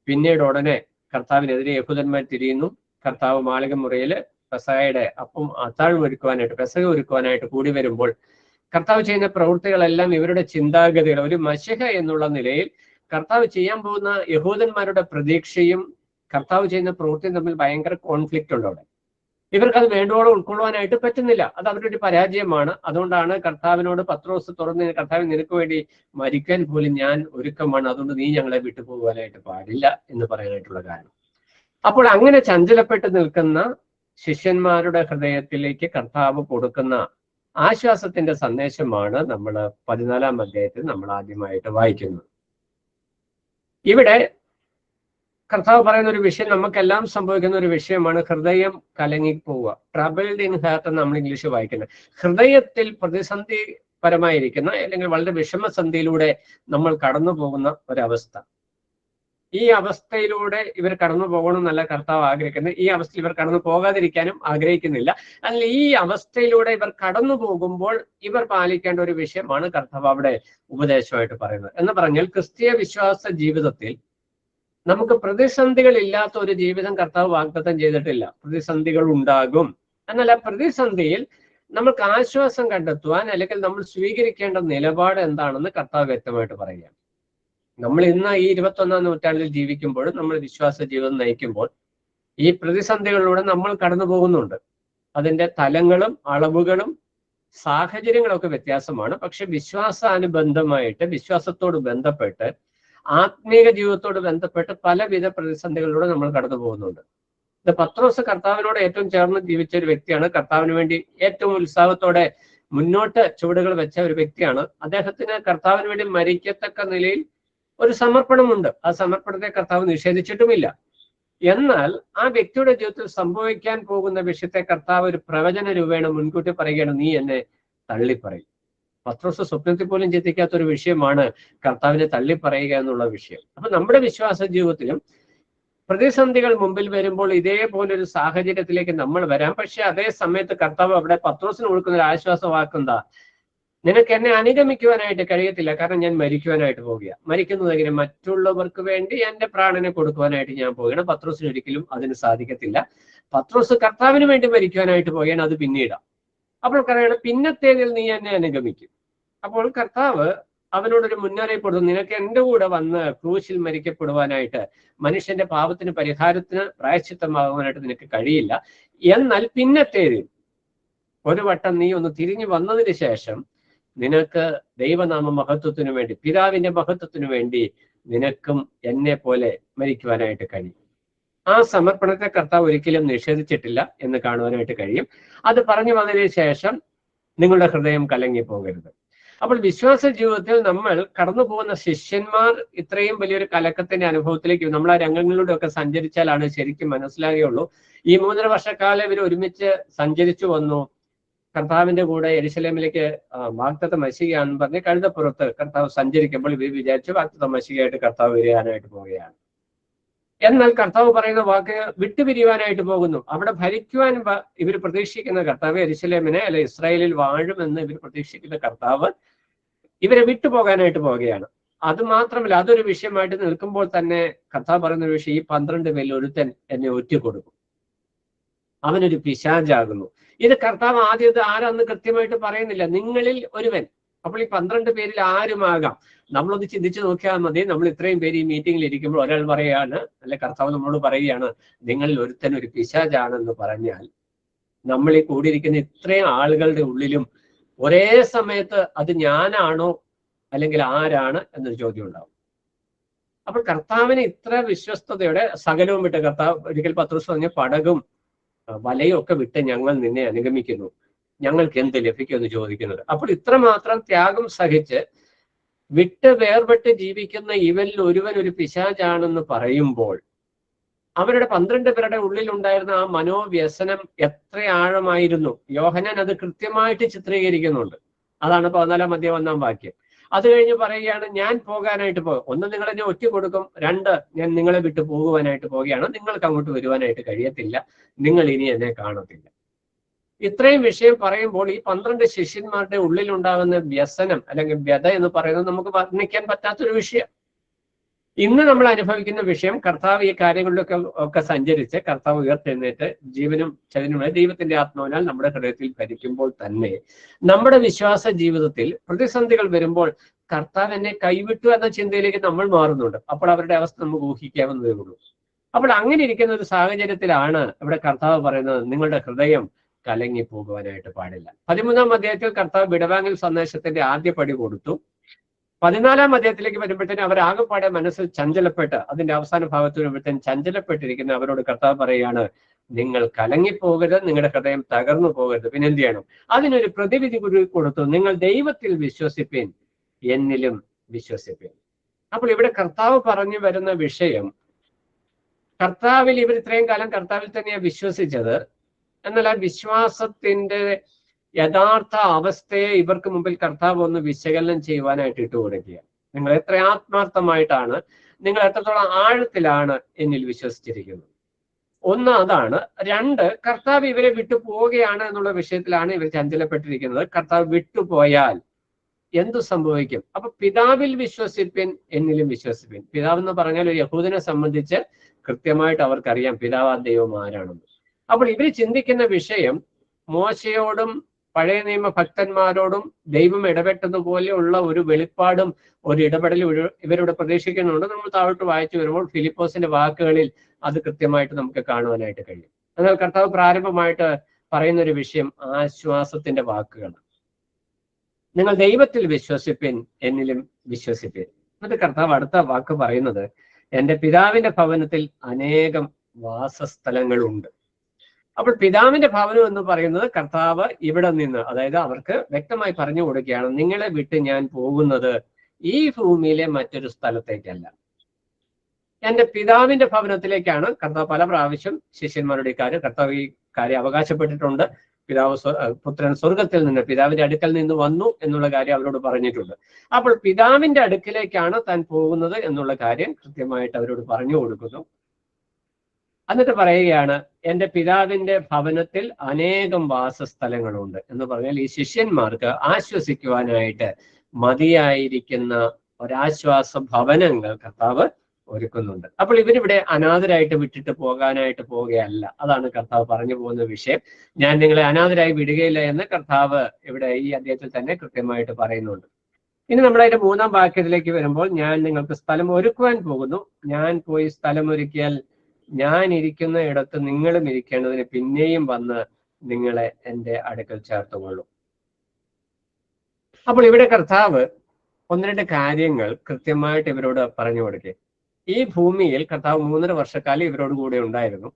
പിന്നീട് ഉടനെ കർത്താവിനെതിരെ യഹൂദന്മാർ തിരിയുന്നു, കർത്താവ് മാളികമുറിയിൽ പെസഹയുടെ അപ്പം അത്താഴം ഒരുക്കുവാനായിട്ട് പെസഹ ഒരുക്കുവാനായിട്ട് കൂടി വരുമ്പോൾ കർത്താവ് ചെയ്യുന്ന പ്രവൃത്തികളെല്ലാം ഇവരുടെ ചിന്താഗതികൾ ഒരു മശിഹ എന്നുള്ള നിലയിൽ കർത്താവ് ചെയ്യാൻ പോകുന്ന യഹൂദന്മാരുടെ പ്രതീക്ഷയും കർത്താവ് ചെയ്യുന്ന പ്രവൃത്തിയും തമ്മിൽ ഭയങ്കര കോൺഫ്ലിക്റ്റ് ഉണ്ട്. അവിടെ ഇവർക്കത് വേണ്ടോളം ഉൾക്കൊള്ളുവാനായിട്ട് പറ്റുന്നില്ല. അത് അവരുടെ ഒരു പരാജയമാണ്. അതുകൊണ്ടാണ് കർത്താവിനോട് പത്രോസ് തുറന്ന് കർത്താവ് നിനക്ക് വേണ്ടി മരിക്കാൻ പോലും ഞാൻ ഒരുക്കമാണ്, അതുകൊണ്ട് നീ ഞങ്ങളെ വിട്ടുപോകുവാനായിട്ട് പാടില്ല എന്ന് പറയാനായിട്ടുള്ള കാരണം. അപ്പോൾ അങ്ങനെ ചഞ്ചലപ്പെട്ട് നിൽക്കുന്ന ശിഷ്യന്മാരുടെ ഹൃദയത്തിലേക്ക് കർത്താവ് കൊടുക്കുന്ന ആശ്വാസത്തിന്റെ സന്ദേശമാണ് നമ്മൾ 14-ാം അധ്യായത്തിൽ നമ്മൾ ആദ്യമായിട്ട് വായിക്കുന്നത്. ഇവിടെ കർത്താവ് പറയുന്ന ഒരു വിഷയം നമുക്കെല്ലാം സംഭവിക്കുന്ന ഒരു വിഷയമാണ് ഹൃദയം കലങ്ങിപ്പോവുക. ട്രബിൾഡ് ഇൻ ഹാർട്ട് എന്ന് നമ്മൾ ഇംഗ്ലീഷ് വായിക്കുന്നത്. ഹൃദയത്തിൽ പ്രതിസന്ധി പരമായിരിക്കുന്ന അല്ലെങ്കിൽ വളരെ വിഷമസന്ധിയിലൂടെ നമ്മൾ കടന്നു പോകുന്ന ഒരവസ്ഥ. ഈ അവസ്ഥയിലൂടെ ഇവർ കടന്നു പോകണമെന്നല്ല കർത്താവ് ആഗ്രഹിക്കുന്നത്. ഈ അവസ്ഥയിൽ ഇവർ കടന്നു പോകാതിരിക്കാനും ആഗ്രഹിക്കുന്നില്ല. അല്ലെങ്കിൽ ഈ അവസ്ഥയിലൂടെ ഇവർ കടന്നു പോകുമ്പോൾ ഇവർ പാലിക്കേണ്ട ഒരു വിഷയമാണ് കർത്താവ് അവിടെ ഉപദേശമായിട്ട് പറയുന്നത്. എന്ന് പറഞ്ഞാൽ ക്രിസ്തീയ വിശ്വാസ ജീവിതത്തിൽ നമുക്ക് പ്രതിസന്ധികൾ ഇല്ലാത്ത ഒരു ജീവിതം കർത്താവ് വാഗ്ദത്തം ചെയ്തിട്ടില്ല. പ്രതിസന്ധികൾ ഉണ്ടാകും. എന്നാൽ ആ പ്രതിസന്ധിയിൽ നമുക്ക് ആശ്വാസം കണ്ടെത്തുവാൻ അല്ലെങ്കിൽ നമ്മൾ സ്വീകരിക്കേണ്ട നിലപാട് എന്താണെന്ന് കർത്താവ് വ്യക്തമായിട്ട് പറയുകയാണ്. നമ്മൾ ഇന്ന് ഈ 21-ാം നൂറ്റാണ്ടിൽ ജീവിക്കുമ്പോൾ, നമ്മൾ വിശ്വാസ ജീവിതം നയിക്കുമ്പോൾ ഈ പ്രതിസന്ധികളിലൂടെ നമ്മൾ കടന്നു പോകുന്നുണ്ട്. അതിന്റെ തലങ്ങളും അളവുകളും സാഹചര്യങ്ങളൊക്കെ വ്യത്യാസമാണ്. പക്ഷെ വിശ്വാസാനുബന്ധമായിട്ട്, വിശ്വാസത്തോട് ബന്ധപ്പെട്ട്, ആത്മീയ ജീവിതത്തോട് ബന്ധപ്പെട്ട് പലവിധ പ്രതിസന്ധികളിലൂടെ നമ്മൾ കടന്നു പോകുന്നുണ്ട്. ഇത് പത്രോസ് കർത്താവിനോട് ഏറ്റവും ചേർന്ന് ജീവിച്ച ഒരു വ്യക്തിയാണ്. കർത്താവിന് വേണ്ടി ഏറ്റവും ഉത്സാഹത്തോടെ മുന്നോട്ട് ചുവടുകൾ വെച്ച ഒരു വ്യക്തിയാണ്. അദ്ദേഹത്തിന് കർത്താവിന് വേണ്ടി മരിക്കത്തക്ക നിലയിൽ ഒരു സമർപ്പണമുണ്ട്. ആ സമർപ്പണത്തെ കർത്താവ് നിഷേധിച്ചിട്ടുമില്ല. എന്നാൽ ആ വ്യക്തിയുടെ ജീവിതത്തിൽ സംഭവിക്കാൻ പോകുന്ന വിഷയത്തെ കർത്താവ് ഒരു പ്രവചന രൂപേണ മുൻകൂട്ടി പറയുകയാണ്, നീ എന്നെ തള്ളിപ്പറയും. പത്രോസ് സ്വപ്നത്തിൽ പോലും ചിന്തിക്കാത്ത ഒരു വിഷയമാണ് കർത്താവിനെ തള്ളിപ്പറയുക എന്നുള്ള വിഷയം. അപ്പൊ നമ്മുടെ വിശ്വാസ ജീവിതത്തിലും പ്രതിസന്ധികൾ മുമ്പിൽ വരുമ്പോൾ ഇതേപോലൊരു സാഹചര്യത്തിലേക്ക് നമ്മൾ വരാം. പക്ഷെ അതേ സമയത്ത് കർത്താവ് അവിടെ പത്രോസിന് കൊടുക്കുന്ന ഒരു ആശ്വാസവാക്കെന്താ? നിനക്ക് എന്നെ അനുഗമിക്കുവാനായിട്ട് കഴിയത്തില്ല, കാരണം ഞാൻ മരിക്കുവാനായിട്ട് പോവുക. മരിക്കുന്നത് എങ്ങനെ? മറ്റുള്ളവർക്ക് വേണ്ടി എന്റെ പ്രാണനെ കൊടുക്കുവാനായിട്ട് ഞാൻ പോവുകയാണ്. പത്രോസിന് ഒരിക്കലും അതിന് സാധിക്കത്തില്ല. പത്രോസ് കർത്താവിന് വേണ്ടി മരിക്കുവാനായിട്ട് പോവുകയാണ്, അത് പിന്നീടാണ്. അപ്പോൾ പറയണം, പിന്നത്തേതിൽ നീ എന്നെ അനുഗമിക്കും. അപ്പോൾ കർത്താവ് അവനോടൊരു മുന്നറിയിപ്പ് കൊടുത്തു, നിനക്ക് എൻ്റെ കൂടെ വന്ന് ക്രൂശിൽ മരിക്കപ്പെടുവാനായിട്ട്, മനുഷ്യന്റെ പാപത്തിന് പരിഹാരത്തിന് പ്രായശ്ചിത്തമാകുവാനായിട്ട് നിനക്ക് കഴിയില്ല. എന്നാൽ പിന്നത്തേതിൽ ഒരു വട്ടം നീ ഒന്ന് തിരിഞ്ഞു വന്നതിന് ശേഷം നിനക്ക് ദൈവനാമ മഹത്വത്തിനു വേണ്ടി, പിതാവിന്റെ മഹത്വത്തിനു വേണ്ടി നിനക്കും എന്നെ പോലെ മരിക്കുവാനായിട്ട് കഴിയും. ആ സമർപ്പണത്തെ കർത്താവ് ഒരിക്കലും നിഷേധിച്ചിട്ടില്ല എന്ന് കാണുവാനായിട്ട് കഴിയും. അത് പറഞ്ഞു വന്നതിന് ശേഷം നിങ്ങളുടെ ഹൃദയം കലങ്ങി പോകരുത്. അപ്പോൾ വിശ്വാസ ജീവിതത്തിൽ നമ്മൾ കടന്നു പോകുന്ന ശിഷ്യന്മാർ ഇത്രയും വലിയൊരു കലക്കത്തിന്റെ അനുഭവത്തിലേക്ക് നമ്മൾ ആ രംഗങ്ങളിലൂടെ ഒക്കെ സഞ്ചരിച്ചാലാണ് ശരിക്കും മനസ്സിലാകുകയുള്ളൂ. ഈ 3.5 വർഷക്കാലം ഇവർ ഒരുമിച്ച് സഞ്ചരിച്ചു വന്നു. കർത്താവിന്റെ കൂടെ യെരുശലേമിലേക്ക് വാഗ്ദത്ത മശികയാണെന്ന് പറഞ്ഞ് കഴുതപ്പുറത്ത് കർത്താവ് സഞ്ചരിക്കുമ്പോൾ ഇവർ വിചാരിച്ചു വാഗ്ദത്ത മശികയായിട്ട് കർത്താവ് വരികയാനായിട്ട് പോവുകയാണ്. എന്നാൽ കർത്താവ് പറയുന്ന വാക്ക് വിട്ടുപിരിയുവാനായിട്ട് പോകുന്നു. അവിടെ ഭരിക്കുവാൻ ഇവർ പ്രതീക്ഷിക്കുന്ന കർത്താവ്, യെരുശലേമിനെ അല്ലെ ഇസ്രായേലിൽ വാഴുമെന്ന് ഇവർ പ്രതീക്ഷിക്കുന്ന കർത്താവ് ഇവരെ വിട്ടുപോകാനായിട്ട് പോവുകയാണ്. അത് മാത്രമല്ല, അതൊരു വിഷയമായിട്ട് നിൽക്കുമ്പോൾ തന്നെ കർത്താവ് പറയുന്ന ഒരു വിഷയം, ഈ 12 പേരിൽ ഒരുത്തൻ എന്നെ ഒറ്റുകൊടുക്കും, അവനൊരു പിശാചാകുന്നു. ഇത് കർത്താവ് ആദ്യത്തെ ആരാന്ന് കൃത്യമായിട്ട് പറയുന്നില്ല, നിങ്ങളിൽ ഒരുവൻ. അപ്പോൾ ഈ 12 പേരിൽ ആരുമാകാം. നമ്മളൊന്ന് ചിന്തിച്ചു നോക്കിയാൽ മതി. നമ്മൾ ഇത്രയും പേര് ഈ മീറ്റിംഗിൽ ഇരിക്കുമ്പോൾ ഒരാൾ പറയുകയാണ്, അല്ലെ കർത്താവ് നമ്മളോട് പറയുകയാണ്, നിങ്ങളിൽ ഒരുത്തൻ ഒരു പിശാചാണെന്ന് പറഞ്ഞാൽ, നമ്മൾ ഈ കൂടിയിരിക്കുന്ന ഇത്രയും ആളുകളുടെ ഉള്ളിലും ഒരേ സമയത്ത് അത് ഞാനാണോ അല്ലെങ്കിൽ ആരാണ് എന്നൊരു ചോദ്യം ഉണ്ടാവും. അപ്പോൾ കർത്താവിന് ഇത്ര വിശ്വസ്തയോടെ സകലവും വിട്ട്, കർത്താവ് ഒരിക്കൽ പത്രോസ് പറഞ്ഞ പടകും വലയും ഒക്കെ വിട്ട് ഞങ്ങൾ നിന്നെ അനുഗമിക്കുന്നു, ഞങ്ങൾക്ക് എന്ത് ലഭിക്കുമെന്ന് ചോദിക്കുന്നത്. അപ്പോൾ ഇത്രമാത്രം ത്യാഗം സഹിച്ച് വിട്ട് വേർപെട്ട് ജീവിക്കുന്ന ഇവരിൽ ഒരുവൻ ഒരു പിശാചാണെന്ന് പറയുമ്പോൾ അവരുടെ 12 പേരുടെ ഉള്ളിലുണ്ടായിരുന്ന ആ മനോവ്യസനം എത്ര ആഴമായിരുന്നു. യോഹന്നാൻ അത് കൃത്യമായിട്ട് ചിത്രീകരിക്കുന്നുണ്ട്. അതാണ് 14-ാം അധ്യായം 1-ാം വാക്യം. അത് കഴിഞ്ഞ് പറയുകയാണ്, ഞാൻ പോകാനായിട്ട് പോകും. ഒന്ന്, നിങ്ങളെന്നെ ഒറ്റ കൊടുക്കും. 2, ഞാൻ നിങ്ങളെ വിട്ടു പോകുവാനായിട്ട് പോവുകയാണ്. നിങ്ങൾക്ക് അങ്ങോട്ട് വരുവാനായിട്ട് കഴിയത്തില്ല, നിങ്ങൾ ഇനി എന്നെ കാണത്തില്ല. ഇത്രയും വിഷയം പറയുമ്പോൾ ഈ 12 ശിഷ്യന്മാരുടെ ഉള്ളിലുണ്ടാകുന്ന വ്യസനം അല്ലെങ്കിൽ വ്യത എന്ന് പറയുന്നത് നമുക്ക് വർണ്ണിക്കാൻ പറ്റാത്തൊരു വിഷയം. ഇന്ന് നമ്മൾ അനുഭവിക്കുന്ന വിഷയം, കർത്താവ് ഈ കാര്യങ്ങളിലൊക്കെ സഞ്ചരിച്ച് കർത്താവ് ഉയർത്തെഴുന്നേറ്റ് ജീവനും ചലനവുമായ ദൈവത്തിന്റെ ആത്മാവിനാൽ നമ്മുടെ ഹൃദയത്തിൽ ഭരിക്കുമ്പോൾ തന്നെ നമ്മുടെ വിശ്വാസ ജീവിതത്തിൽ പ്രതിസന്ധികൾ വരുമ്പോൾ കർത്താവ് എന്നെ കൈവിട്ടു എന്ന ചിന്തയിലേക്ക് നമ്മൾ മാറുന്നുണ്ട്. അപ്പോൾ അവരുടെ അവസ്ഥ നമുക്ക് ഊഹിക്കാവുന്നതേ ഉള്ളൂ. അപ്പോൾ അങ്ങനെ ഇരിക്കുന്ന ഒരു സാഹചര്യത്തിലാണ് ഇവിടെ കർത്താവ് പറയുന്നത്, നിങ്ങളുടെ ഹൃദയം കലങ്ങി പോകുവാനായിട്ട് പാടില്ല. 13-ാം അധ്യായത്തിൽ കർത്താവ് വിടവാങ്ങൽ സന്ദേശത്തിന്റെ ആദ്യ പടി കൊടുത്തു. 14-ാം അധ്യായത്തിലേക്ക് വരുമ്പോഴത്തേനും അവർ ആകെപ്പാടെ മനസ്സിൽ ചഞ്ചലപ്പെട്ട്, അതിന്റെ അവസാന ഭാഗത്ത് വരുമ്പോഴത്തേനും ചഞ്ചലപ്പെട്ടിരിക്കുന്ന അവരോട് കർത്താവ് പറയുകയാണ്, നിങ്ങൾ കലങ്ങിപ്പോകരുത്, നിങ്ങളുടെ ഹൃദയം തകർന്നു പോകരുത്. പിന്നെ എന്ത് ചെയ്യണം? അതിനൊരു പ്രതിവിധി കൊടുത്തു, നിങ്ങൾ ദൈവത്തിൽ വിശ്വസിപ്പിൻ, എന്നിലും വിശ്വസിപ്പിൻ. അപ്പോൾ ഇവിടെ കർത്താവ് പറഞ്ഞു വരുന്ന വിഷയം, കർത്താവിൽ ഇവർ ഇത്രയും കാലം കർത്താവിൽ തന്നെയാണ് വിശ്വസിച്ചത്. എന്നാൽ ആ വിശ്വാസത്തിന്റെ യഥാർത്ഥ അവസ്ഥയെ ഇവർക്ക് മുമ്പിൽ കർത്താവ് ഒന്ന് വിശകലനം ചെയ്യുവാനായിട്ട് ഇട്ട് കൊടുക്കുക. നിങ്ങൾ എത്ര ആത്മാർത്ഥമായിട്ടാണ്, നിങ്ങൾ എത്രത്തോളം ആഴത്തിലാണ് എന്നിൽ വിശ്വസിച്ചിരിക്കുന്നത്. ഒന്ന് അതാണ്. 2, കർത്താവ് ഇവരെ വിട്ടു പോവുകയാണ് എന്നുള്ള വിഷയത്തിലാണ് ഇവർ ചഞ്ചലപ്പെട്ടിരിക്കുന്നത്. കർത്താവ് വിട്ടുപോയാൽ എന്തു സംഭവിക്കും? അപ്പൊ പിതാവിൽ വിശ്വസിപ്പിൻ, എന്നിലും വിശ്വസിപ്പിൻ. പിതാവ് എന്ന് പറഞ്ഞാൽ ഒരു യഹൂദനെ സംബന്ധിച്ച് കൃത്യമായിട്ട് അവർക്കറിയാം പിതാവാ ദൈവം ആരാണെന്ന്. അപ്പോൾ ഇവർ ചിന്തിക്കുന്ന വിഷയം, മോശയോടും പഴയ നിയമ ഭക്തന്മാരോടും ദൈവം ഇടപെട്ടതുപോലെയുള്ള ഒരു വെളിപ്പാടും ഒരു ഇടപെടലും ഇവരോട് പ്രതീക്ഷിക്കുന്നുണ്ട്. നമ്മൾ താഴോട്ട് വായിച്ചു വരുമ്പോൾ ഫിലിപ്പോസിന്റെ വാക്കുകളിൽ അത് കൃത്യമായിട്ട് നമുക്ക് കാണുവാനായിട്ട് കഴിയും. എന്നാൽ കർത്താവ് പ്രാരംഭമായിട്ട് പറയുന്ന ഒരു വിഷയം ആശ്വാസത്തിന്റെ വാക്കുകളാണ്. നിങ്ങൾ ദൈവത്തിൽ വിശ്വസിപ്പിൻ, എന്നിലും വിശ്വസിപ്പിൻ. എന്നിട്ട് കർത്താവ് അടുത്ത വാക്ക് പറയുന്നത്, എൻ്റെ പിതാവിന്റെ ഭവനത്തിൽ അനേകം വാസസ്ഥലങ്ങളുണ്ട്. അപ്പോൾ പിതാവിന്റെ ഭവനം എന്ന് പറയുന്നത് കർത്താവ് ഇവിടെ നിന്ന്, അതായത് അവർക്ക് വ്യക്തമായി പറഞ്ഞു കൊടുക്കുകയാണ്, നിങ്ങളെ വിട്ട് ഞാൻ പോകുന്നത് ഈ ഭൂമിയിലെ മറ്റൊരു സ്ഥലത്തേക്കല്ല, എൻ്റെ പിതാവിന്റെ ഭവനത്തിലേക്കാണ്. കർത്താവ് പല പ്രാവശ്യം ശിഷ്യന്മാരുടെ കർത്താവ് ഈ കാര്യം അവകാശപ്പെട്ടിട്ടുണ്ട്. പുത്രൻ സ്വർഗത്തിൽ നിന്ന് പിതാവിന്റെ അടുക്കൽ നിന്ന് വന്നു എന്നുള്ള കാര്യം അവരോട് പറഞ്ഞിട്ടുണ്ട്. അപ്പോൾ പിതാവിന്റെ അടുക്കിലേക്കാണ് താൻ പോകുന്നത് എന്നുള്ള കാര്യം കൃത്യമായിട്ട് അവരോട് പറഞ്ഞു കൊടുക്കുന്നു. എന്നിട്ട് പറയുകയാണ്, എൻ്റെ പിതാവിന്റെ ഭവനത്തിൽ അനേകം വാസസ്ഥലങ്ങളുണ്ട് എന്ന് പറഞ്ഞാൽ ഈ ശിഷ്യന്മാർക്ക് ആശ്വസിക്കുവാനായിട്ട് മതിയായിരിക്കുന്ന ഒരാശ്വാസ ഭവനങ്ങൾ കർത്താവ് ഒരുക്കുന്നുണ്ട്. അപ്പോൾ ഇവരിവിടെ അനാഥരായിട്ട് വിട്ടിട്ട് പോകാനായിട്ട് പോവുകയല്ല. അതാണ് കർത്താവ് പറഞ്ഞു പോകുന്ന വിഷയം. ഞാൻ നിങ്ങളെ അനാഥരായി വിടുകയില്ല എന്ന് കർത്താവ് ഇവിടെ ഈ അധ്യായത്തിൽ തന്നെ കൃത്യമായിട്ട് പറയുന്നുണ്ട്. ഇനി നമ്മൾ അതിന്റെ 3-ാം വാക്യത്തിലേക്ക് വരുമ്പോൾ, ഞാൻ നിങ്ങൾക്ക് സ്ഥലം ഒരുക്കുവാൻ പോകുന്നു, ഞാൻ പോയി സ്ഥലം ഒരുക്കിയാൽ ഞാൻ ഇരിക്കുന്ന ഇടത്ത് നിങ്ങളും ഇരിക്കേണ്ടതിന് പിന്നെയും വന്ന് നിങ്ങളെ എൻ്റെ അടുക്കൽ ചേർത്തുകൊള്ളും. അപ്പോൾ ഇവിടെ കർത്താവ് 1-2 കാര്യങ്ങൾ കൃത്യമായിട്ട് ഇവരോട് പറഞ്ഞു കൊടുക്കുക. ഈ ഭൂമിയിൽ കർത്താവ് 3.5 വർഷക്കാലം ഇവരോട് കൂടെ ഉണ്ടായിരുന്നു.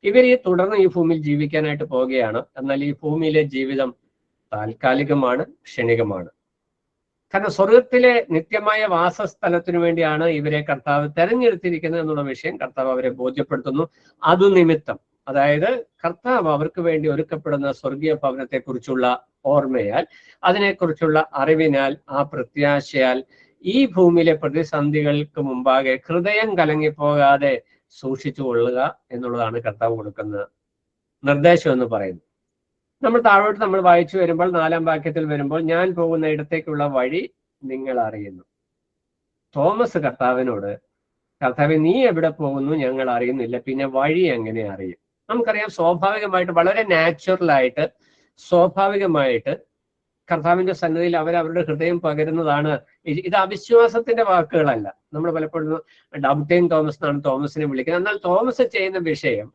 ഇവർ തുടർന്ന് ഈ ഭൂമിയിൽ ജീവിക്കാനായിട്ട് പോവുകയാണ്. എന്നാൽ ഈ ഭൂമിയിലെ ജീവിതം താൽക്കാലികമാണ്, ക്ഷണികമാണ്. കാരണം സ്വർഗത്തിലെ നിത്യമായ വാസസ്ഥലത്തിനു വേണ്ടിയാണ് ഇവരെ കർത്താവ് തെരഞ്ഞെടുത്തിരിക്കുന്നത് എന്നുള്ള വിഷയം കർത്താവ് അവരെ ബോധ്യപ്പെടുത്തുന്നു. അതു നിമിത്തം, അതായത് കർത്താവ് അവർക്ക് വേണ്ടി ഒരുക്കപ്പെടുന്ന സ്വർഗീയ ഭവനത്തെ കുറിച്ചുള്ള ഓർമ്മയാൽ, അതിനെക്കുറിച്ചുള്ള അറിവിനാൽ, ആ പ്രത്യാശയാൽ ഈ ഭൂമിയിലെ പ്രതിസന്ധികൾക്ക് മുമ്പാകെ ഹൃദയം കലങ്ങിപ്പോകാതെ സൂക്ഷിച്ചു കൊള്ളുക എന്നുള്ളതാണ് കർത്താവ് കൊടുക്കുന്ന നിർദ്ദേശം എന്ന് പറയുന്നത്. നമ്മൾ താഴോട്ട് നമ്മൾ വായിച്ചു വരുമ്പോൾ 4-ാം വാക്യത്തിൽ വരുമ്പോൾ, ഞാൻ പോകുന്ന ഇടത്തേക്കുള്ള വഴി നിങ്ങൾ അറിയുന്നു. തോമസ് കർത്താവിനോട്, കർത്താവെ നീ എവിടെ പോകുന്നു ഞങ്ങൾ അറിയുന്നില്ല, പിന്നെ വഴി എങ്ങനെ അറിയും? നമുക്കറിയാം, സ്വാഭാവികമായിട്ട്, വളരെ നാച്ചുറലായിട്ട്, സ്വാഭാവികമായിട്ട് കർത്താവിന്റെ സന്നിധിയിൽ അവരവരുടെ ഹൃദയം പകരുന്നതാണ്. ഇത് അവിശ്വാസത്തിന്റെ വാക്കുകളല്ല. നമ്മൾ പലപ്പോഴും ഡൗട്ടിങ് തോമസ് എന്നാണ് തോമസിനെ വിളിക്കുന്നത്. എന്നാൽ തോമസ് ചെയ്യുന്ന വിഷയം,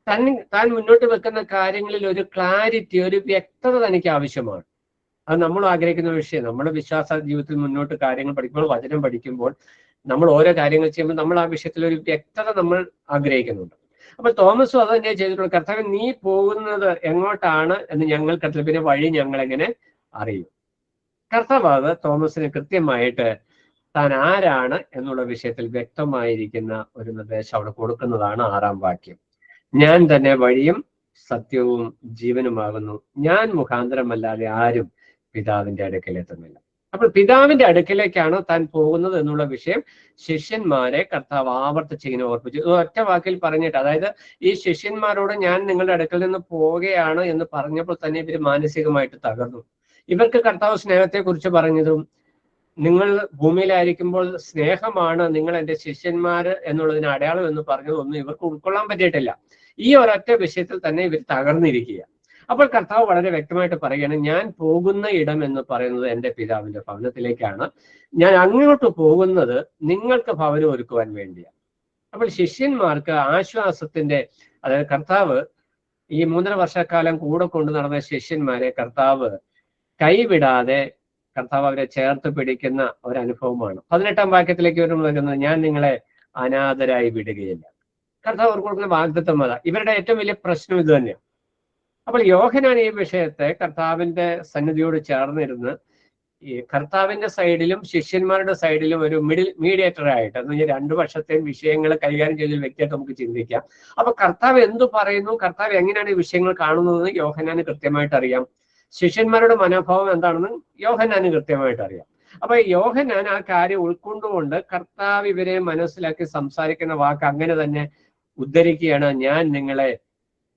താൻ മുന്നോട്ട് വെക്കുന്ന കാര്യങ്ങളിൽ ഒരു ക്ലാരിറ്റി, ഒരു വ്യക്തത തനിക്ക് ആവശ്യമാണ്. അത് നമ്മൾ ആഗ്രഹിക്കുന്ന വിഷയം. നമ്മുടെ വിശ്വാസ ജീവിതത്തിൽ മുന്നോട്ട് കാര്യങ്ങൾ പഠിക്കുമ്പോൾ, വചനം പഠിക്കുമ്പോൾ, നമ്മൾ ഓരോ കാര്യങ്ങൾ ചെയ്യുമ്പോൾ നമ്മൾ ആ വിഷയത്തിൽ ഒരു വ്യക്തത നമ്മൾ ആഗ്രഹിക്കുന്നുണ്ട്. അപ്പൊ തോമസും അത് തന്നെ ചെയ്തിട്ടുള്ള, കർത്താവ് നീ പോകുന്നത് എങ്ങോട്ടാണ് എന്ന് ഞങ്ങൾക്കറിയില്ല, പിന്നെ വഴി ഞങ്ങൾ എങ്ങനെ അറിയും? കർത്താവ് തോമസിന് കൃത്യമായിട്ട് താൻ ആരാണ് എന്നുള്ള വിഷയത്തിൽ വ്യക്തമായിരിക്കുന്ന ഒരു നിർദ്ദേശം അവിടെ കൊടുക്കുന്നതാണ് 6-ാം വാക്യം. ഞാൻ തന്നെ വഴിയും സത്യവും ജീവനുമാകുന്നു, ഞാൻ മുഖാന്തരമല്ലാതെ ആരും പിതാവിന്റെ അടുക്കലെത്തുന്നില്ല. അപ്പോൾ പിതാവിന്റെ അടുക്കലേക്കാണ് താൻ പോകുന്നത് എന്നുള്ള വിഷയം ശിഷ്യന്മാരെ കർത്താവ് ആവർത്തിച്ച് ഇങ്ങനെ ഓർപ്പിച്ചു. ഒറ്റ വാക്കിൽ പറഞ്ഞിട്ട്, അതായത് ഈ ശിഷ്യന്മാരോട് ഞാൻ നിങ്ങളുടെ അടുക്കൽ നിന്ന് പോവുകയാണ് എന്ന് പറഞ്ഞപ്പോൾ തന്നെ ഇവർ മാനസികമായിട്ട് തകർന്നു. ഇവർക്ക് കർത്താവ് സ്നേഹത്തെ കുറിച്ച് പറഞ്ഞതും, നിങ്ങൾ ഭൂമിയിലായിരിക്കുമ്പോൾ സ്നേഹമാണ് നിങ്ങൾ എൻ്റെ ശിഷ്യന്മാര് എന്നുള്ളതിന് അടയാളം എന്ന് പറഞ്ഞതൊന്നും ഇവർക്ക് ഉൾക്കൊള്ളാൻ പറ്റിയിട്ടില്ല. ഈ ഒരൊറ്റ വിഷയത്തിൽ തന്നെ ഇവർ തകർന്നിരിക്കുക. അപ്പോൾ കർത്താവ് വളരെ വ്യക്തമായിട്ട് പറയുകയാണ്, ഞാൻ പോകുന്ന ഇടം എന്ന് പറയുന്നത് എൻ്റെ പിതാവിന്റെ ഭവനത്തിലേക്കാണ്. ഞാൻ അങ്ങോട്ട് പോകുന്നത് നിങ്ങൾക്ക് ഭവനം ഒരുക്കുവാൻ വേണ്ടിയാണ്. അപ്പോൾ ശിഷ്യന്മാർക്ക് ആശ്വാസത്തിന്റെ, അതായത് കർത്താവ് ഈ 3.5 വർഷക്കാലം കൂടെ കൊണ്ടു നടന്ന ശിഷ്യന്മാരെ കർത്താവ് കൈവിടാതെ കർത്താവ് അവരെ ചേർത്ത് പിടിക്കുന്ന ഒരനുഭവമാണ്. 18-ാം വാക്യത്തിലേക്ക് വരുന്നത്, ഞാൻ നിങ്ങളെ അനാഥരായി വിടുകയില്ല. കർത്താവ് അവർക്ക് കൊടുക്കുന്ന വാഗ്ദത്തം അതാ. ഇവരുടെ ഏറ്റവും വലിയ പ്രശ്നം ഇത് തന്നെയാണ്. അപ്പോൾ യോഹന്നാൻ ഈ വിഷയത്തെ കർത്താവിന്റെ സന്നിധിയോട് ചേർന്നിരുന്ന് ഈ കർത്താവിന്റെ സൈഡിലും ശിഷ്യന്മാരുടെ സൈഡിലും ഒരു മീഡിയേറ്റർ ആയിട്ട്, എന്ന് പറഞ്ഞാൽ 2 പക്ഷത്തെയും വിഷയങ്ങൾ കൈകാര്യം ചെയ്ത വ്യക്തിയായിട്ട് നമുക്ക് ചിന്തിക്കാം. അപ്പൊ കർത്താവ് എന്തു പറയുന്നു, കർത്താവ് എങ്ങനെയാണ് ഈ വിഷയങ്ങൾ കാണുന്നതെന്ന് യോഹന്നാന് കൃത്യമായിട്ട് അറിയാം. ശിഷ്യന്മാരുടെ മനോഭാവം എന്താണെന്ന് യോഹന്നാന് കൃത്യമായിട്ട് അറിയാം. അപ്പൊ യോഹന്നാൻ ആ കാര്യം ഉൾക്കൊണ്ടുകൊണ്ട് കർത്താവ് ഇവരെ മനസ്സിലാക്കി സംസാരിക്കുന്ന വാക്ക് അങ്ങനെ തന്നെ ഉദ്ധരിക്കുകയാണ്, ഞാൻ നിങ്ങളെ